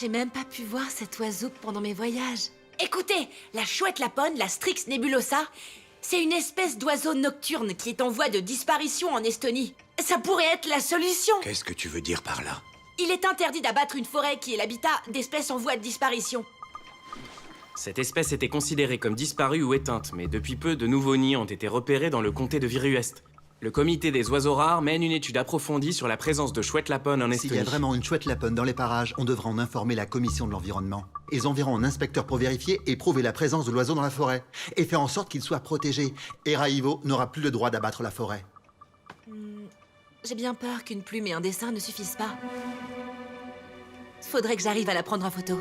J'ai même pas pu voir cet oiseau pendant mes voyages. Écoutez, la chouette lapone, la Strix nebulosa, c'est une espèce d'oiseau nocturne qui est en voie de disparition en Estonie. Ça pourrait être la solution. Qu'est-ce que tu veux dire par là? Il est interdit d'abattre une forêt qui est l'habitat d'espèces en voie de disparition. Cette espèce était considérée comme disparue ou éteinte, mais depuis peu, de nouveaux nids ont été repérés dans le comté de Viruest. Le comité des oiseaux rares mène une étude approfondie sur la présence de chouettes lapones en Estonie. S'il y a vraiment une chouette lapone dans les parages, on devra en informer la commission de l'environnement. Ils enverront un inspecteur pour vérifier et prouver la présence de l'oiseau dans la forêt. Et faire en sorte qu'il soit protégé. Et Raivo n'aura plus le droit d'abattre la forêt. J'ai bien peur qu'une plume et un dessin ne suffisent pas. Faudrait que j'arrive à la prendre en photo.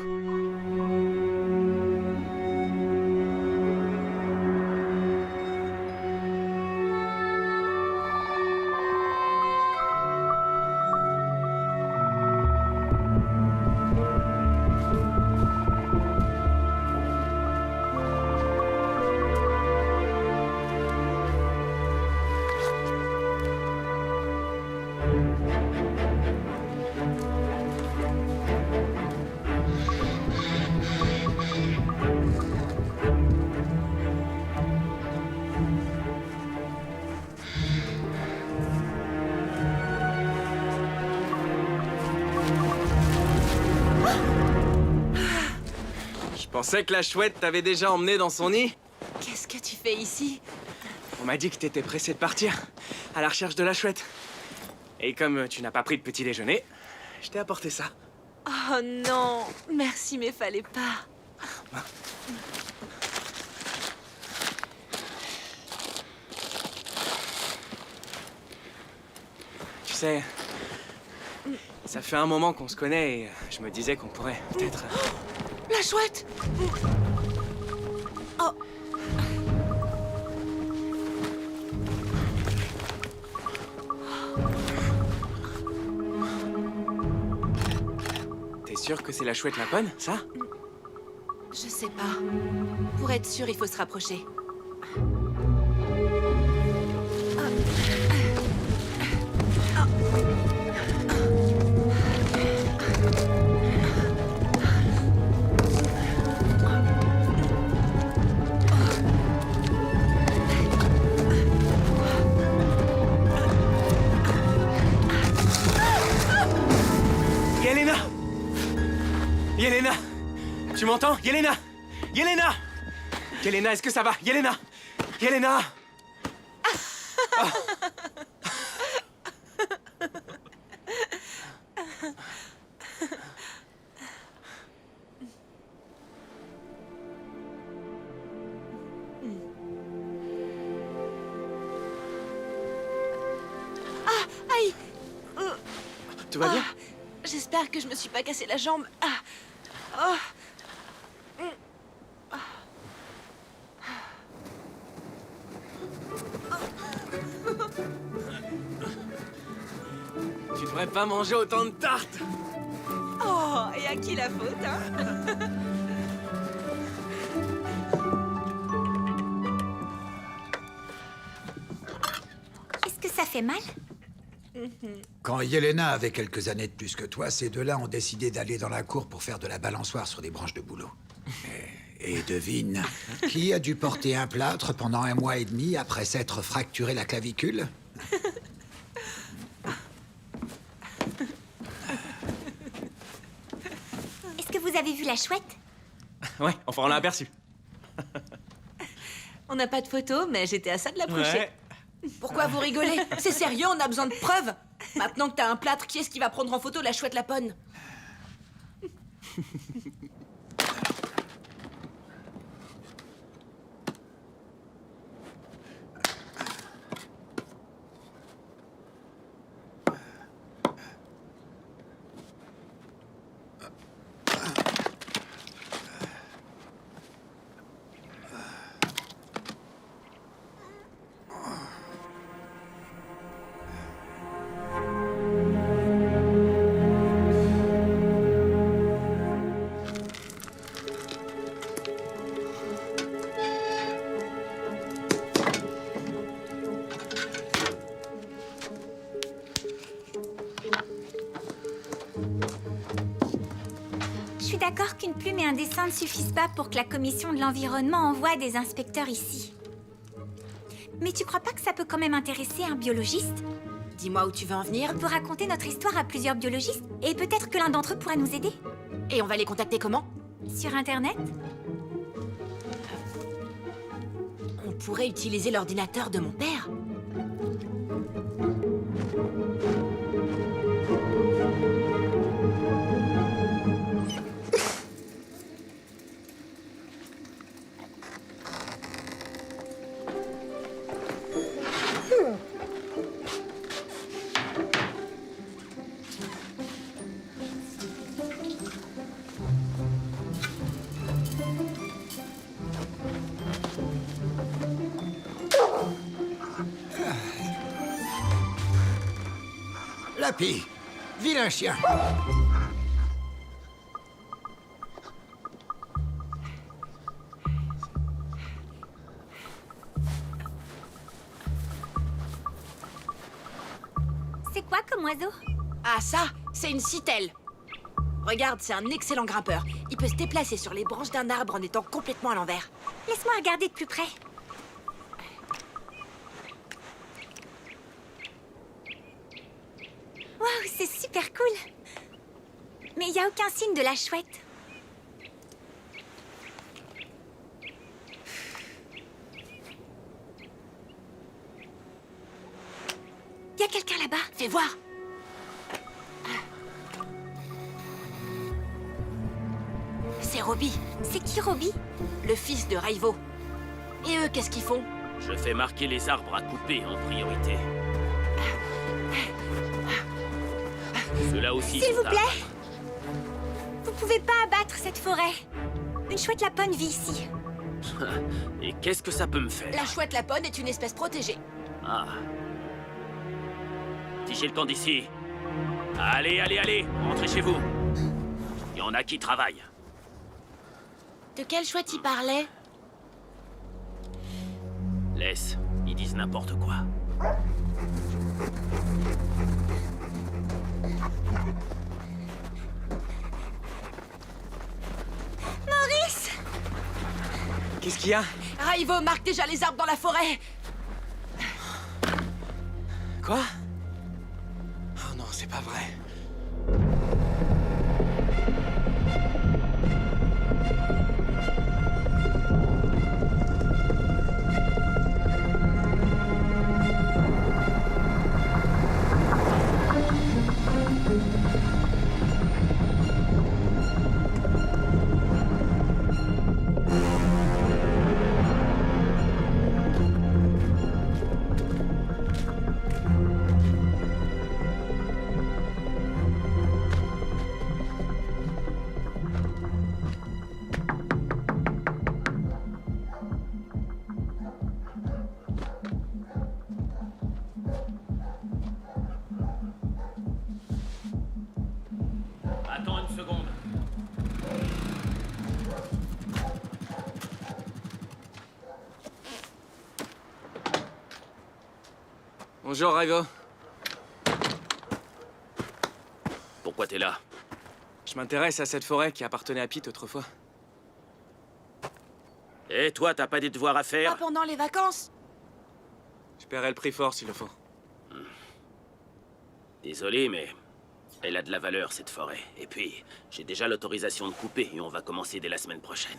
pensais que la chouette t'avait déjà emmené dans son nid? Qu'est-ce que tu fais ici? On m'a dit que t'étais pressé de partir, à la recherche de la chouette. Et comme tu n'as pas pris de petit déjeuner, je t'ai apporté ça. Oh non, merci, mais fallait pas. Tu sais, ça fait un moment qu'on se connaît et je me disais qu'on pourrait peut-être... La chouette! Oh! T'es sûr que c'est la chouette lapone, ça? Je sais pas. Pour être sûr, il faut se rapprocher. Yelena! Yelena! Tu m'entends? Yelena! Yelena! Yelena, est-ce que ça va? Yelena! Yelena! Ah. Ah, aïe! Tout va bien? J'espère que je me suis pas cassé la jambe. Ah. Oh. Tu devrais pas manger autant de tartes! Oh, et à qui la faute, hein? Est-ce que ça fait mal? Quand Yelena avait quelques années de plus que toi, ces deux-là ont décidé d'aller dans la cour pour faire de la balançoire sur des branches de bouleau. Et devine, qui a dû porter un plâtre pendant 1 mois et demi après s'être fracturé la clavicule? Est-ce que vous avez vu la chouette? Ouais, enfin on l'a aperçu. On n'a pas de photo, mais j'étais à ça de l'approcher. Ouais. Pourquoi vous rigolez? C'est sérieux, on a besoin de preuves. Maintenant que t'as un plâtre, qui est-ce qui va prendre en photo la chouette lapone? Je suis d'accord qu'une plume et un dessin ne suffisent pas pour que la commission de l'environnement envoie des inspecteurs ici. Mais tu crois pas que ça peut quand même intéresser un biologiste? Dis-moi où tu veux en venir. On peut raconter notre histoire à plusieurs biologistes et peut-être que l'un d'entre eux pourra nous aider. Et on va les contacter comment? Sur Internet? On pourrait utiliser l'ordinateur de mon père. Lapi, vilain chien. C'est quoi comme oiseau? Ah ça, c'est une citelle. Regarde, c'est un excellent grimpeur. Il peut se déplacer sur les branches d'un arbre en étant complètement à l'envers. Laisse-moi regarder de plus près. Waouh, c'est super cool. Mais il n'y a aucun signe de la chouette. quelqu'un là-bas. Fais voir. C'est Robbie. C'est qui, Robbie? Le fils de Raivo. Et eux, qu'est-ce qu'ils font? Je fais marquer les arbres à couper en priorité. Ceux-là aussi. S'il sont vous à plaît. abattre. Vous pouvez pas abattre cette forêt. Une chouette lapone vit ici. Et qu'est-ce que ça peut me faire? La chouette lapone est une espèce protégée. Ah. Fichez le camp d'ici. Allez, allez, allez, rentrez chez vous. Il y en a qui travaillent. De quelle chouette il parlait? Laisse, ils disent n'importe quoi. Maurice! Qu'est-ce qu'il y a? Raivo marque déjà les arbres dans la forêt. Quoi? Oh non, c'est pas vrai. Attends une seconde. Bonjour, Raivo. Pourquoi t'es là? Je m'intéresse à cette forêt qui appartenait à Pete autrefois. Et toi, t'as pas des devoirs à Pas faire? pendant les vacances. Je paierai le prix fort s'il le faut. Désolé, mais elle a de la valeur, cette forêt. Et puis, j'ai déjà l'autorisation de couper et on va commencer dès la semaine prochaine.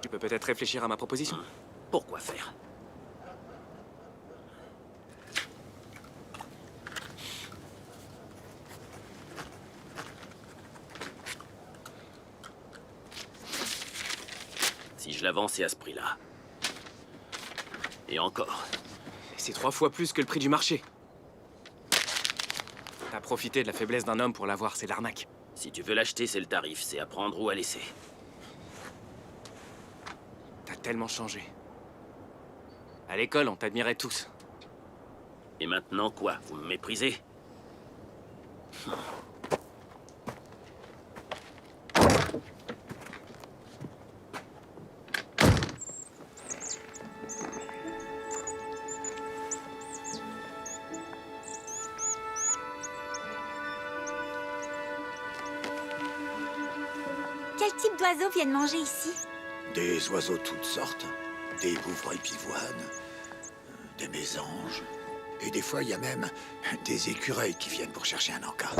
Tu peux peut-être réfléchir à ma proposition. Pourquoi faire? Si je l'avance, c'est à ce prix-là. Et encore. Et c'est 3 fois plus que le prix du marché. T'as profité de la faiblesse d'un homme pour l'avoir, c'est l'arnaque. Si tu veux l'acheter, c'est le tarif. C'est à prendre ou à laisser. T'as tellement changé. À l'école, on t'admirait tous. Et maintenant, quoi? Vous me méprisez? Quel type d'oiseaux viennent manger ici? Des oiseaux de toutes sortes. Des bouvreuils pivoines, des mésanges. Et des fois, il y a même des écureuils qui viennent pour chercher un encas.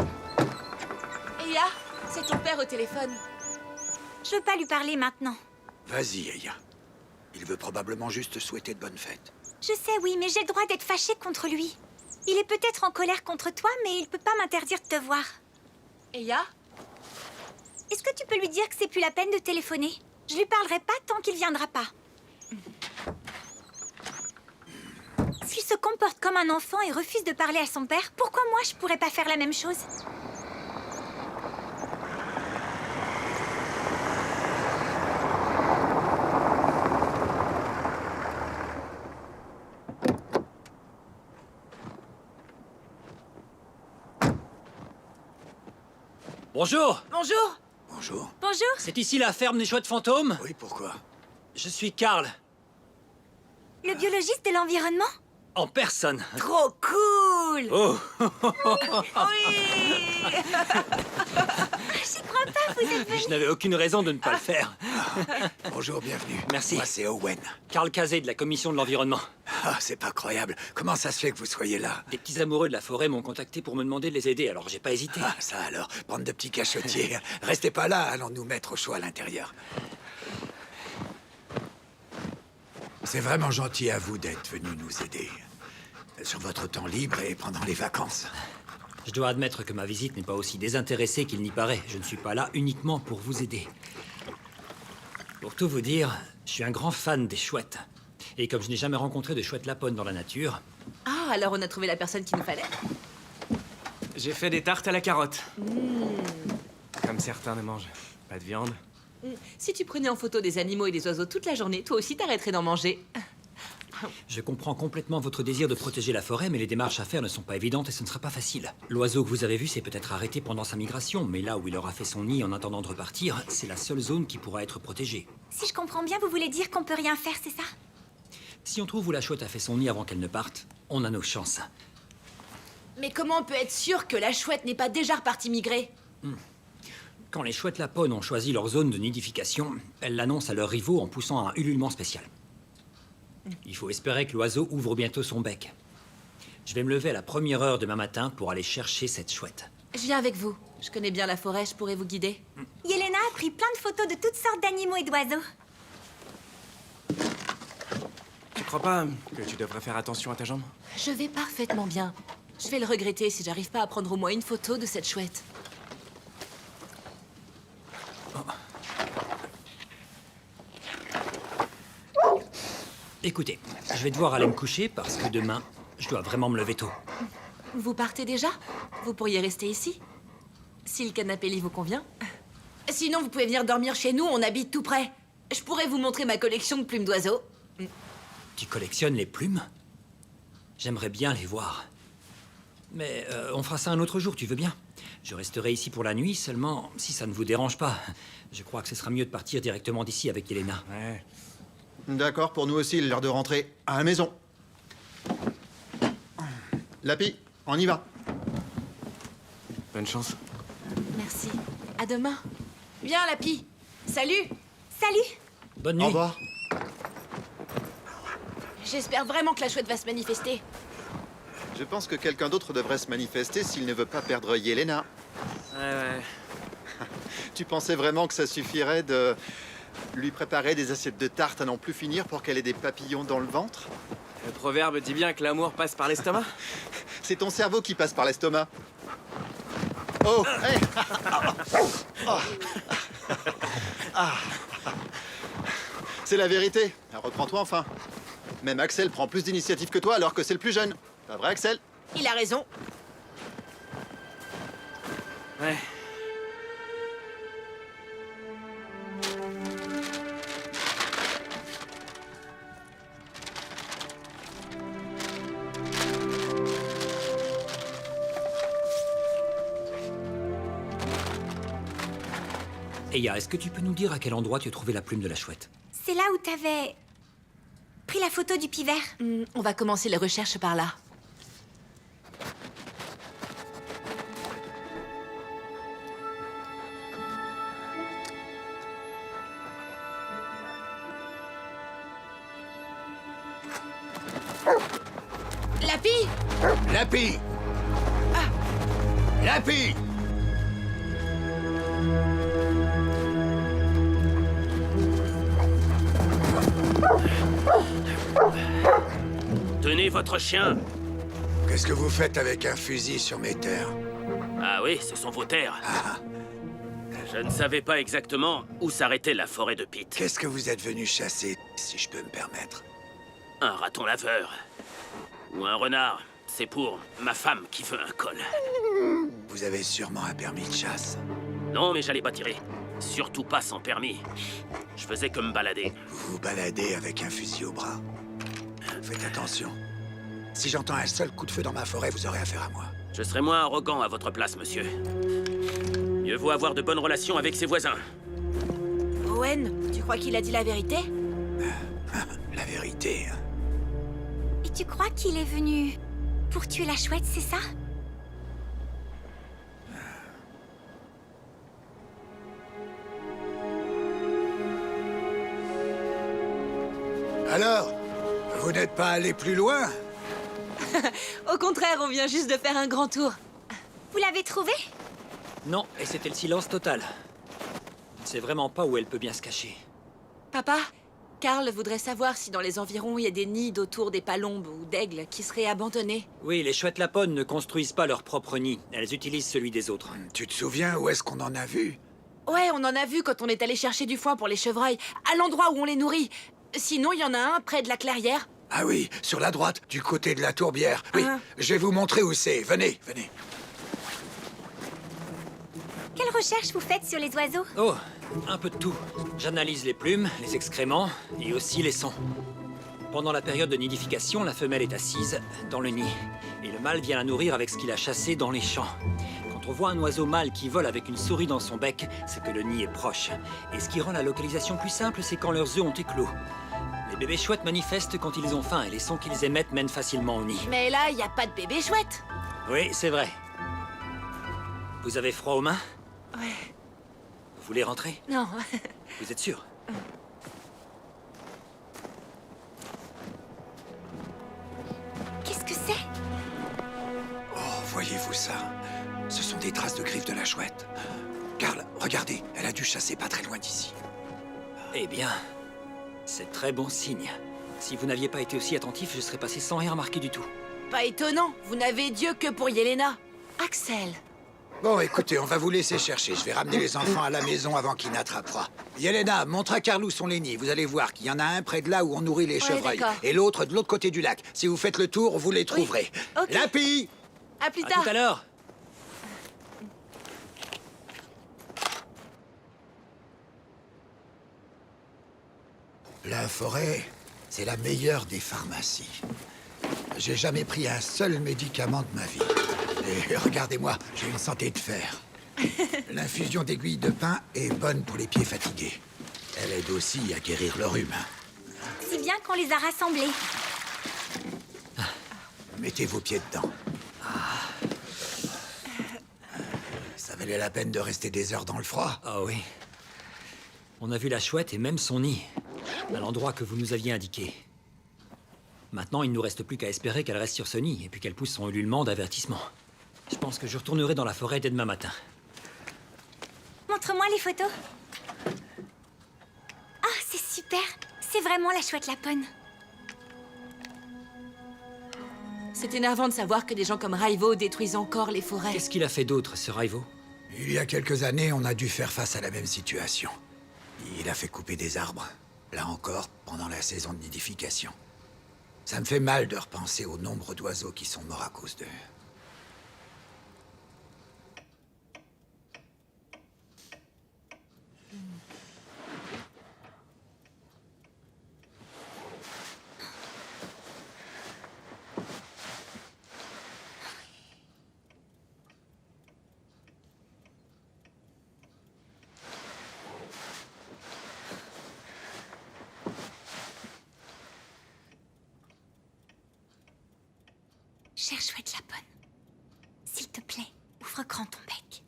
Eya, c'est ton père au téléphone. Je veux pas lui parler maintenant. Vas-y, Eya. Il veut probablement juste te souhaiter de bonnes fêtes. Je sais, oui, mais j'ai le droit d'être fâchée contre lui. Il est peut-être en colère contre toi, mais il peut pas m'interdire de te voir. Eya? Est-ce que tu peux lui dire que c'est plus la peine de téléphoner? Je lui parlerai pas tant qu'il viendra pas. S'il se comporte comme un enfant et refuse de parler à son père, pourquoi moi je pourrais pas faire la même chose? Bonjour. Bonjour. Bonjour. Bonjour. C'est ici la ferme des chouettes fantômes? Oui, pourquoi? Je suis Karl, Le biologiste de l'environnement? en personne. Trop cool. Oh. Oui. J'y crois pas, vous êtes venu. Je n'avais aucune raison de ne pas le faire. Bonjour, bienvenue. Merci. Moi, c'est Owen. Karl Kazé de la commission de l'environnement. Ah, c'est pas croyable. Comment ça se fait que vous soyez là? Des petits amoureux de la forêt m'ont contacté pour me demander de les aider, alors j'ai pas hésité. Ah, ça alors. Bande de petits cachotiers. Restez pas là, allons nous mettre au chaud à l'intérieur. C'est vraiment gentil à vous d'être venu nous aider. sur votre temps libre et pendant les vacances. Je dois admettre que ma visite n'est pas aussi désintéressée qu'il n'y paraît. Je ne suis pas là uniquement pour vous aider. Pour tout vous dire, je suis un grand fan des chouettes. Et comme je n'ai jamais rencontré de chouette lapone dans la nature... Ah, alors on a trouvé la personne qu'il nous fallait. J'ai fait des tartes à la carotte. Comme certains ne mangent pas de viande. Si tu prenais en photo des animaux et des oiseaux toute la journée, toi aussi t'arrêterais d'en manger. Je comprends complètement votre désir de protéger la forêt, mais les démarches à faire ne sont pas évidentes et ce ne sera pas facile. L'oiseau que vous avez vu s'est peut-être arrêté pendant sa migration, mais là où il aura fait son nid en attendant de repartir, c'est la seule zone qui pourra être protégée. Si je comprends bien, vous voulez dire qu'on peut rien faire, c'est ça? Si on trouve où la chouette a fait son nid avant qu'elle ne parte, on a nos chances. Mais comment on peut être sûr que la chouette n'est pas déjà repartie migrer? Quand les chouettes lapones ont choisi leur zone de nidification, elles l'annoncent à leurs rivaux en poussant un ululement spécial. Il faut espérer que l'oiseau ouvre bientôt son bec. Je vais me lever à la première heure demain matin pour aller chercher cette chouette. Je viens avec vous. Je connais bien la forêt, je pourrais vous guider. Yelena a pris plein de photos de toutes sortes d'animaux et d'oiseaux. Tu crois pas que tu devrais faire attention à ta jambe? Je vais parfaitement bien. Je vais le regretter si j'arrive pas à prendre au moins une photo de cette chouette. Écoutez, je vais devoir aller me coucher parce que demain, je dois vraiment me lever tôt. Vous partez déjà? Vous pourriez rester ici? Si le canapé lit vous convient. Sinon, vous pouvez venir dormir chez nous, on habite tout près. Je pourrais vous montrer ma collection de plumes d'oiseaux. Tu collectionnes les plumes? J'aimerais bien les voir. Mais on fera ça un autre jour, tu veux bien? Je resterai ici pour la nuit, seulement si ça ne vous dérange pas. Je crois que ce sera mieux de partir directement d'ici avec Yelena. Ouais. D'accord, pour nous aussi, l'heure de rentrer à la maison. Lapi, on y va. Bonne chance. Merci. À demain. Viens, Lapi. Salut. Salut. Bonne nuit. Au revoir. J'espère vraiment que la chouette va se manifester. Je pense que quelqu'un d'autre devrait se manifester s'il ne veut pas perdre Yelena. Ouais. Tu pensais vraiment que ça suffirait de lui préparer des assiettes de tarte à n'en plus finir pour qu'elle ait des papillons dans le ventre? Le proverbe dit bien que l'amour passe par l'estomac. C'est ton cerveau qui passe par l'estomac. Oh, hey. C'est la vérité. Reprends-toi enfin. Même Axel prend plus d'initiative que toi alors que c'est le plus jeune. Pas vrai, Axel? Il a raison. Ouais. Eya, est-ce que tu peux nous dire à quel endroit tu as trouvé la plume de la chouette? C'est là où t'avais pris la photo du pivert. On va commencer les recherches par là. Lapi! Lapi! Lapi! Tenez votre chien. Qu'est-ce que vous faites avec un fusil sur mes terres? Ah oui, ce sont vos terres. Je ne savais pas exactement où s'arrêtait la forêt de Pete. Qu'est-ce que vous êtes venu chasser, si je peux me permettre? Un raton laveur. Ou un renard. C'est pour ma femme qui veut un col. Vous avez sûrement un permis de chasse. Non, mais j'allais pas tirer. Surtout pas sans permis. Je faisais que me balader. Vous vous baladez avec un fusil au bras. Faites attention. Si j'entends un seul coup de feu dans ma forêt, vous aurez affaire à moi. Je serais moins arrogant à votre place, monsieur. Mieux vaut avoir de bonnes relations avec ses voisins. Owen, tu crois qu'il a dit la vérité? La vérité. Et tu crois qu'il est venu pour tuer la chouette, c'est ça? Alors, vous n'êtes pas allé plus loin? Au contraire, on vient juste de faire un grand tour. Vous l'avez trouvé? Non, et c'était le silence total. Je ne sais vraiment pas où elle peut bien se cacher. Papa, Karl voudrait savoir si dans les environs il y a des nids d'autour des palombes ou d'aigles qui seraient abandonnés. Oui, les chouettes lapones ne construisent pas leur propre nid. Elles utilisent celui des autres. Tu te souviens où est-ce qu'on en a vu? Ouais, on en a vu quand on est allé chercher du foin pour les chevreuils, à l'endroit où on les nourrit. Sinon, il y en a un près de la clairière. Ah oui, sur la droite, du côté de la tourbière. Oui, je vais vous montrer où c'est. Venez, venez. Quelle recherche vous faites sur les oiseaux? Oh, un peu de tout. J'analyse les plumes, les excréments et aussi les sons. Pendant la période de nidification, la femelle est assise dans le nid. Et le mâle vient la nourrir avec ce qu'il a chassé dans les champs. Quand on voit un oiseau mâle qui vole avec une souris dans son bec, c'est que le nid est proche. Et ce qui rend la localisation plus simple, c'est quand leurs œufs ont éclos. Les bébés chouettes manifestent quand ils ont faim et les sons qu'ils émettent mènent facilement au nid. Mais là, il n'y a pas de bébé chouette. Oui, c'est vrai. Vous avez froid aux mains? Ouais. Vous voulez rentrer? Non. Vous êtes sûr? Qu'est-ce que c'est? Oh, voyez-vous ça? Ce sont des traces de griffes de la chouette. Karl, regardez, elle a dû chasser pas très loin d'ici. Eh bien, c'est très bon signe. Si vous n'aviez pas été aussi attentif, je serais passé sans rien remarquer du tout. Pas étonnant, vous n'avez Dieu que pour Yelena. Axel. Bon, écoutez, on va vous laisser chercher. Je vais ramener les enfants à la maison avant qu'ils n'attrapent froid. Yelena, montre à Karl où sont les nids. Vous allez voir qu'il y en a un près de là où on nourrit les chevreuils. Et l'autre de l'autre côté du lac. Si vous faites le tour, vous les trouverez. Ok. Lapi! À plus tard. Tout à l'heure. La forêt, c'est la meilleure des pharmacies. J'ai jamais pris un seul médicament de ma vie. Et regardez-moi, j'ai une santé de fer. L'infusion d'aiguilles de pin est bonne pour les pieds fatigués. Elle aide aussi à guérir le rhume. Si bien qu'on les a rassemblés. Mettez vos pieds dedans. Ça valait la peine de rester des heures dans le froid? Ah oui. On a vu la chouette et même son nid, à l'endroit que vous nous aviez indiqué. Maintenant, il ne nous reste plus qu'à espérer qu'elle reste sur ce nid et puis qu'elle pousse son ululement d'avertissement. Je pense que je retournerai dans la forêt dès demain matin. Montre-moi les photos. Ah, c'est super. C'est vraiment la chouette lapone. C'est énervant de savoir que des gens comme Raivo détruisent encore les forêts. Qu'est-ce qu'il a fait d'autre, ce Raivo? Il y a quelques années, on a dû faire face à la même situation. Il a fait couper des arbres, là encore, pendant la saison de nidification. Ça me fait mal de repenser au nombre d'oiseaux qui sont morts à cause d'eux. Chère chouette lapone, s'il te plaît, ouvre grand ton bec.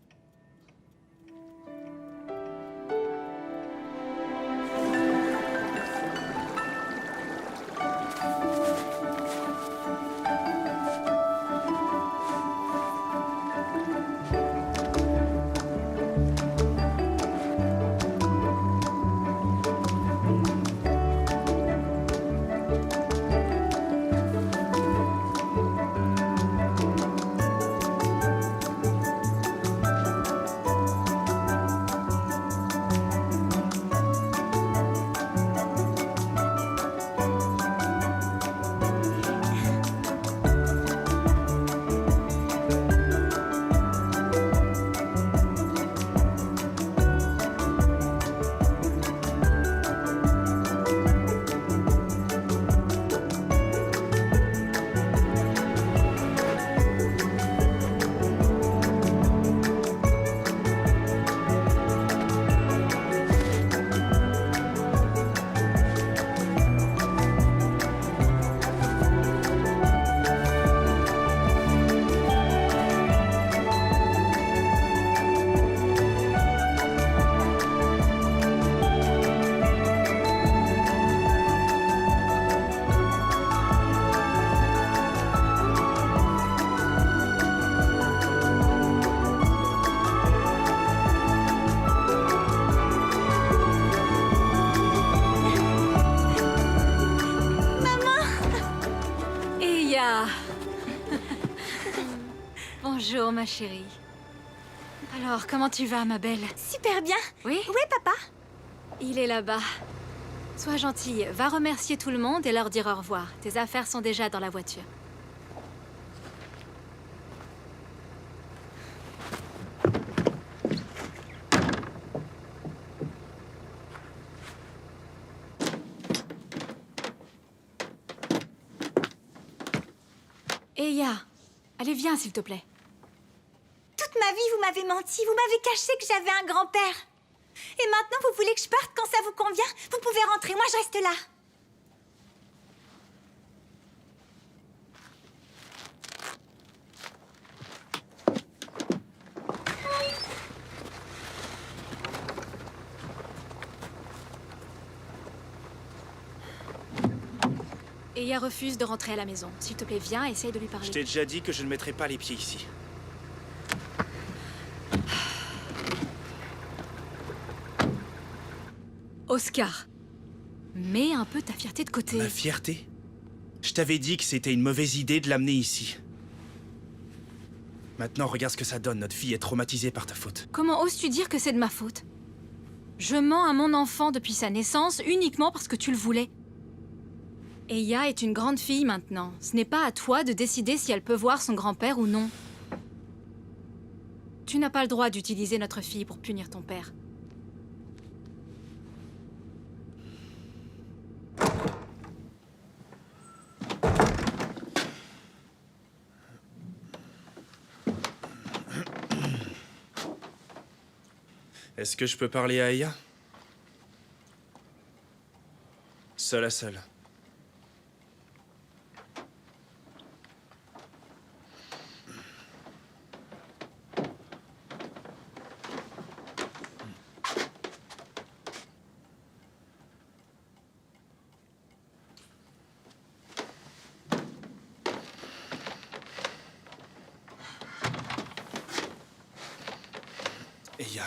Bonjour, ma chérie. Alors, comment tu vas, ma belle? Super bien. Oui? Où est papa? Il est là-bas. Sois gentille, va remercier tout le monde et leur dire au revoir. Tes affaires sont déjà dans la voiture. Eya, allez, viens, s'il te plaît. Toute ma vie, vous m'avez menti. Vous m'avez caché que j'avais un grand-père. Et maintenant, vous voulez que je parte quand ça vous convient? Vous pouvez rentrer, moi je reste là. Eya refuse de rentrer à la maison. S'il te plaît, viens, essaye de lui parler. Je t'ai déjà dit que je ne mettrai pas les pieds ici. Oscar, mets un peu ta fierté de côté. Ma fierté? Je t'avais dit que c'était une mauvaise idée de l'amener ici. Maintenant, regarde ce que ça donne. Notre fille est traumatisée par ta faute. Comment oses-tu dire que c'est de ma faute? Je mens à mon enfant depuis sa naissance uniquement parce que tu le voulais. Eya est une grande fille maintenant. Ce n'est pas à toi de décider si elle peut voir son grand-père ou non. Tu n'as pas le droit d'utiliser notre fille pour punir ton père. Est-ce que je peux parler à Eya? Seul à seul. Eya,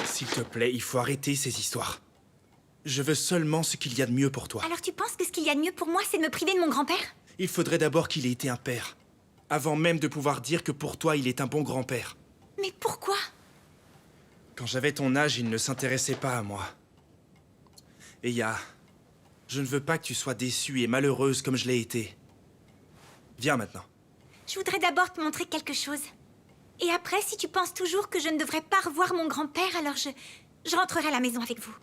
s'il te plaît, il faut arrêter ces histoires. Je veux seulement ce qu'il y a de mieux pour toi. Alors tu penses que ce qu'il y a de mieux pour moi, c'est de me priver de mon grand-père? Il faudrait d'abord qu'il ait été un père, avant même de pouvoir dire que pour toi, il est un bon grand-père. Mais pourquoi? Quand j'avais ton âge, il ne s'intéressait pas à moi. Eya, je ne veux pas que tu sois déçue et malheureuse comme je l'ai été. Viens maintenant. Je voudrais d'abord te montrer quelque chose. Et après, si tu penses toujours que je ne devrais pas revoir mon grand-père, alors je rentrerai à la maison avec vous.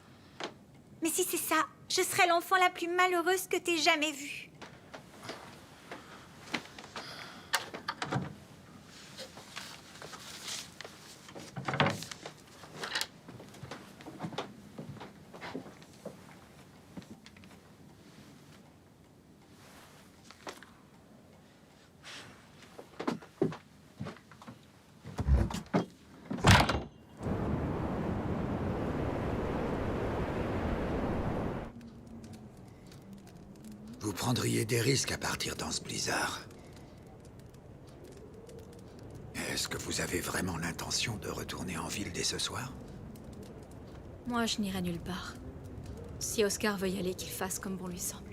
Mais si c'est ça, je serai l'enfant la plus malheureuse que t'aies jamais vue. Vous prendriez des risques à partir dans ce blizzard. Est-ce que vous avez vraiment l'intention de retourner en ville dès ce soir? Moi, je n'irai nulle part. Si Oscar veut y aller, qu'il fasse comme bon lui semble.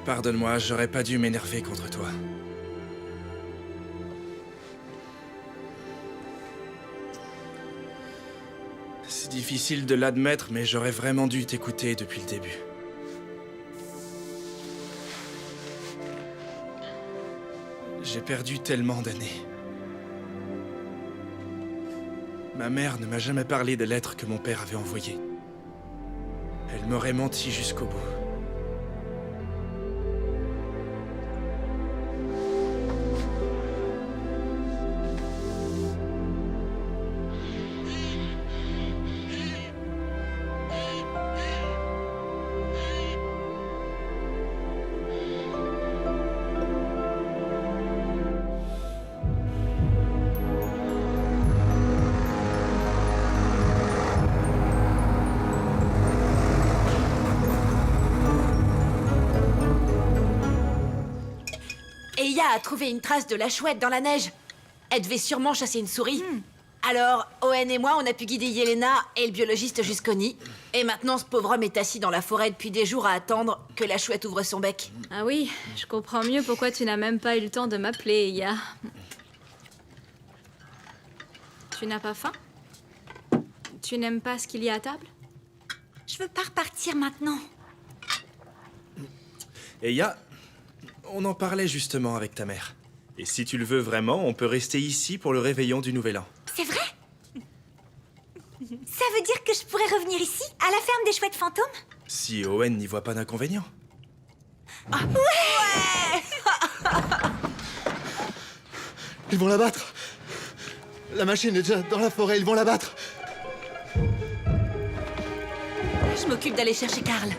Pardonne-moi, j'aurais pas dû m'énerver contre toi. C'est difficile de l'admettre, mais j'aurais vraiment dû t'écouter depuis le début. J'ai perdu tellement d'années. Ma mère ne m'a jamais parlé des lettres que mon père avait envoyées. Elle m'aurait menti jusqu'au bout. Eya a trouvé une trace de la chouette dans la neige. Elle devait sûrement chasser une souris. Alors, Owen et moi, on a pu guider Yelena et le biologiste jusqu'au nid. Et maintenant, ce pauvre homme est assis dans la forêt depuis des jours à attendre que la chouette ouvre son bec. Ah oui, je comprends mieux pourquoi tu n'as même pas eu le temps de m'appeler, Eya. Tu n'as pas faim? Tu n'aimes pas ce qu'il y a à table? Je veux pas repartir maintenant. Eya, on en parlait justement avec ta mère. Et si tu le veux vraiment, on peut rester ici pour le réveillon du Nouvel An. C'est vrai? Ça veut dire que je pourrais revenir ici, à la ferme des chouettes fantômes? Si Owen n'y voit pas d'inconvénient. Ouais! Ils vont la battre. La machine est déjà dans la forêt, ils vont la battre. Je m'occupe d'aller chercher Karl.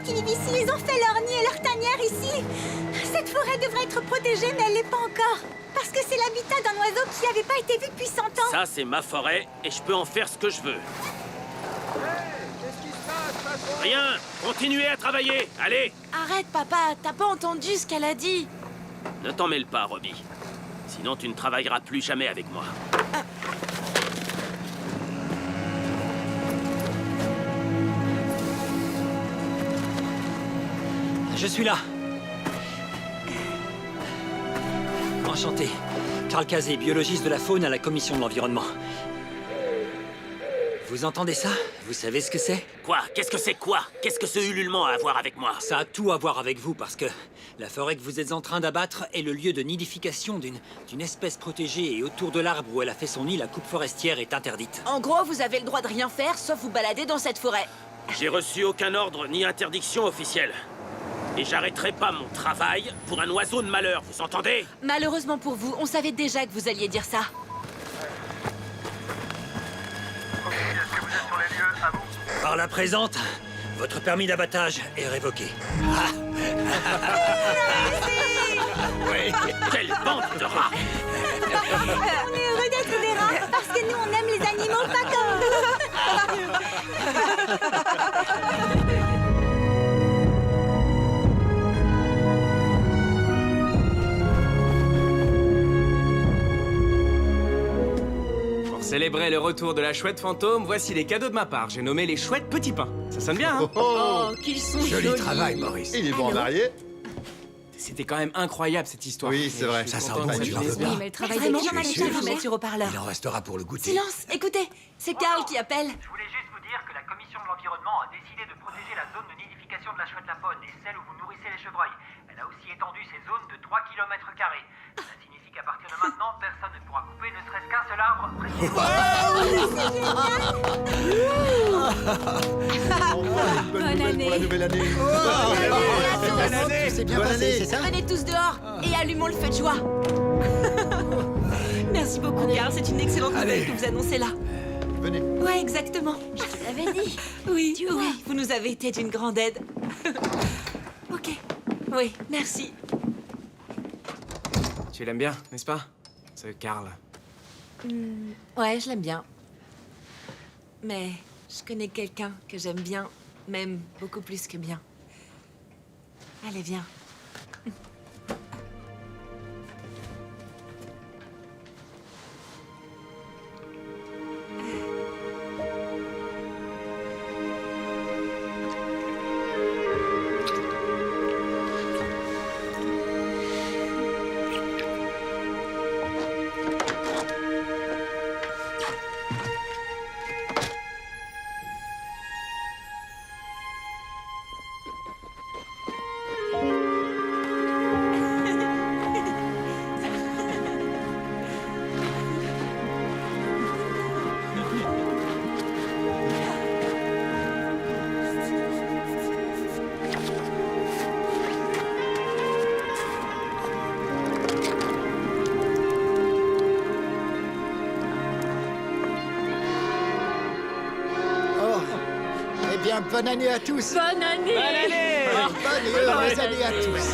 qui vivent ici, ils ont fait leur nid et leur tanière ici. Cette forêt devrait être protégée, mais elle l'est pas encore. Parce que c'est l'habitat d'un oiseau qui n'avait pas été vu depuis 100 ans. Ça, c'est ma forêt, et je peux en faire ce que je veux. Rien, continuez à travailler, allez. Arrête, papa, t'as pas entendu ce qu'elle a dit. Ne t'en mêle pas, Robbie. Sinon, tu ne travailleras plus jamais avec moi. Je suis là. Enchanté. Karl Kazé, biologiste de la faune à la commission de l'environnement. Vous entendez ça? Vous savez ce que c'est? Quoi? Qu'est-ce que c'est quoi? Qu'est-ce que ce ululement a à voir avec moi? Ça a tout à voir avec vous, parce que la forêt que vous êtes en train d'abattre est le lieu de nidification d'une espèce protégée, et autour de l'arbre où elle a fait son nid, la coupe forestière est interdite. En gros, vous avez le droit de rien faire, sauf vous balader dans cette forêt. J'ai reçu aucun ordre ni interdiction officielle. Et j'arrêterai pas mon travail pour un oiseau de malheur, vous entendez? Malheureusement pour vous, on savait déjà que vous alliez dire ça. Par la présente, votre permis d'abattage est révoqué. Oui. Quelle bande de rats! On est heureux d'être des rats parce que nous, on aime les animaux pas comme... Pour célébrer le retour de la chouette fantôme, voici les cadeaux de ma part. J'ai nommé les chouettes petits pains. Ça sonne bien, hein? Oh, qu'ils sont jolis. Joli travail, Maurice. Il est bon en arrière. T'es C'était quand même incroyable cette histoire. Oui, c'est Et vrai. je Ça suis sent content bon, que tu tu en le veux dises bien. Oui, mais le travail Vraiment, d'équipe, j'en ai Tu es déjà sûr vous mettre sur haut-parleur. Il en restera pour le goûter. Silence, écoutez, c'est Carl qui appelle. Je voulais juste vous dire que la commission de l'environnement a décidé de protéger la zone de nidification de la chouette lapone et celle où vous nourrissez les chevreuils. Elle a aussi étendu ces zones de 3 km². Ça signifie qu'à partir de maintenant, personne ne pourra couper ne serait-ce qu'un seul arbre près de chez vous. Bonne année. pour la nouvelle année. Bonne année. C'est bien Bonne passé, année. c'est ça? Venez tous dehors et allumons le feu de joie. Merci beaucoup, Carl. C'est une excellente nouvelle que vous annoncez là. Venez. Ouais, exactement. Je te l'avais dit. Oui, Tu vois. oui, vous nous avez été d'une grande aide. Ok. Oui, merci. Tu l'aimes bien, n'est-ce pas? Ce Carl. Ouais, je l'aime bien. Mais je connais quelqu'un que j'aime bien, même beaucoup plus que bien. Allez, viens. Oh. Eh bien, bonne année à tous. Bonne année! Bonne et heureuse année à tous.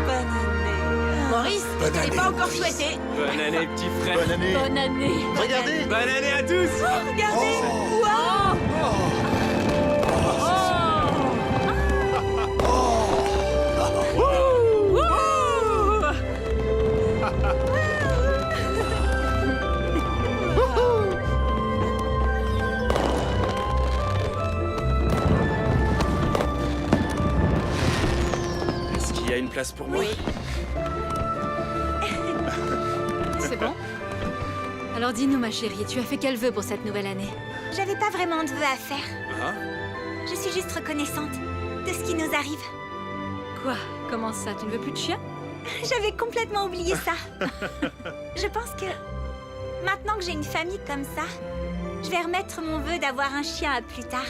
Bonne année. Maurice, je Bonne te l'ai année, pas encore Maurice. souhaité. Bonne année, petit frère. Bonne année. Bonne année! Regardez. Bonne année à tous. Regardez. Wow. Est-ce qu'il y a une place pour moi? C'est bon? Alors dis-nous, ma chérie, tu as fait quel vœu pour cette nouvelle année? J'avais pas vraiment de vœux à faire. Ah? Je suis juste reconnaissante de ce qui nous arrive. Quoi? Comment ça? Tu ne veux plus de chien? J'avais complètement oublié ça. Je pense que maintenant que j'ai une famille comme ça, je vais remettre mon vœu d'avoir un chien à plus tard.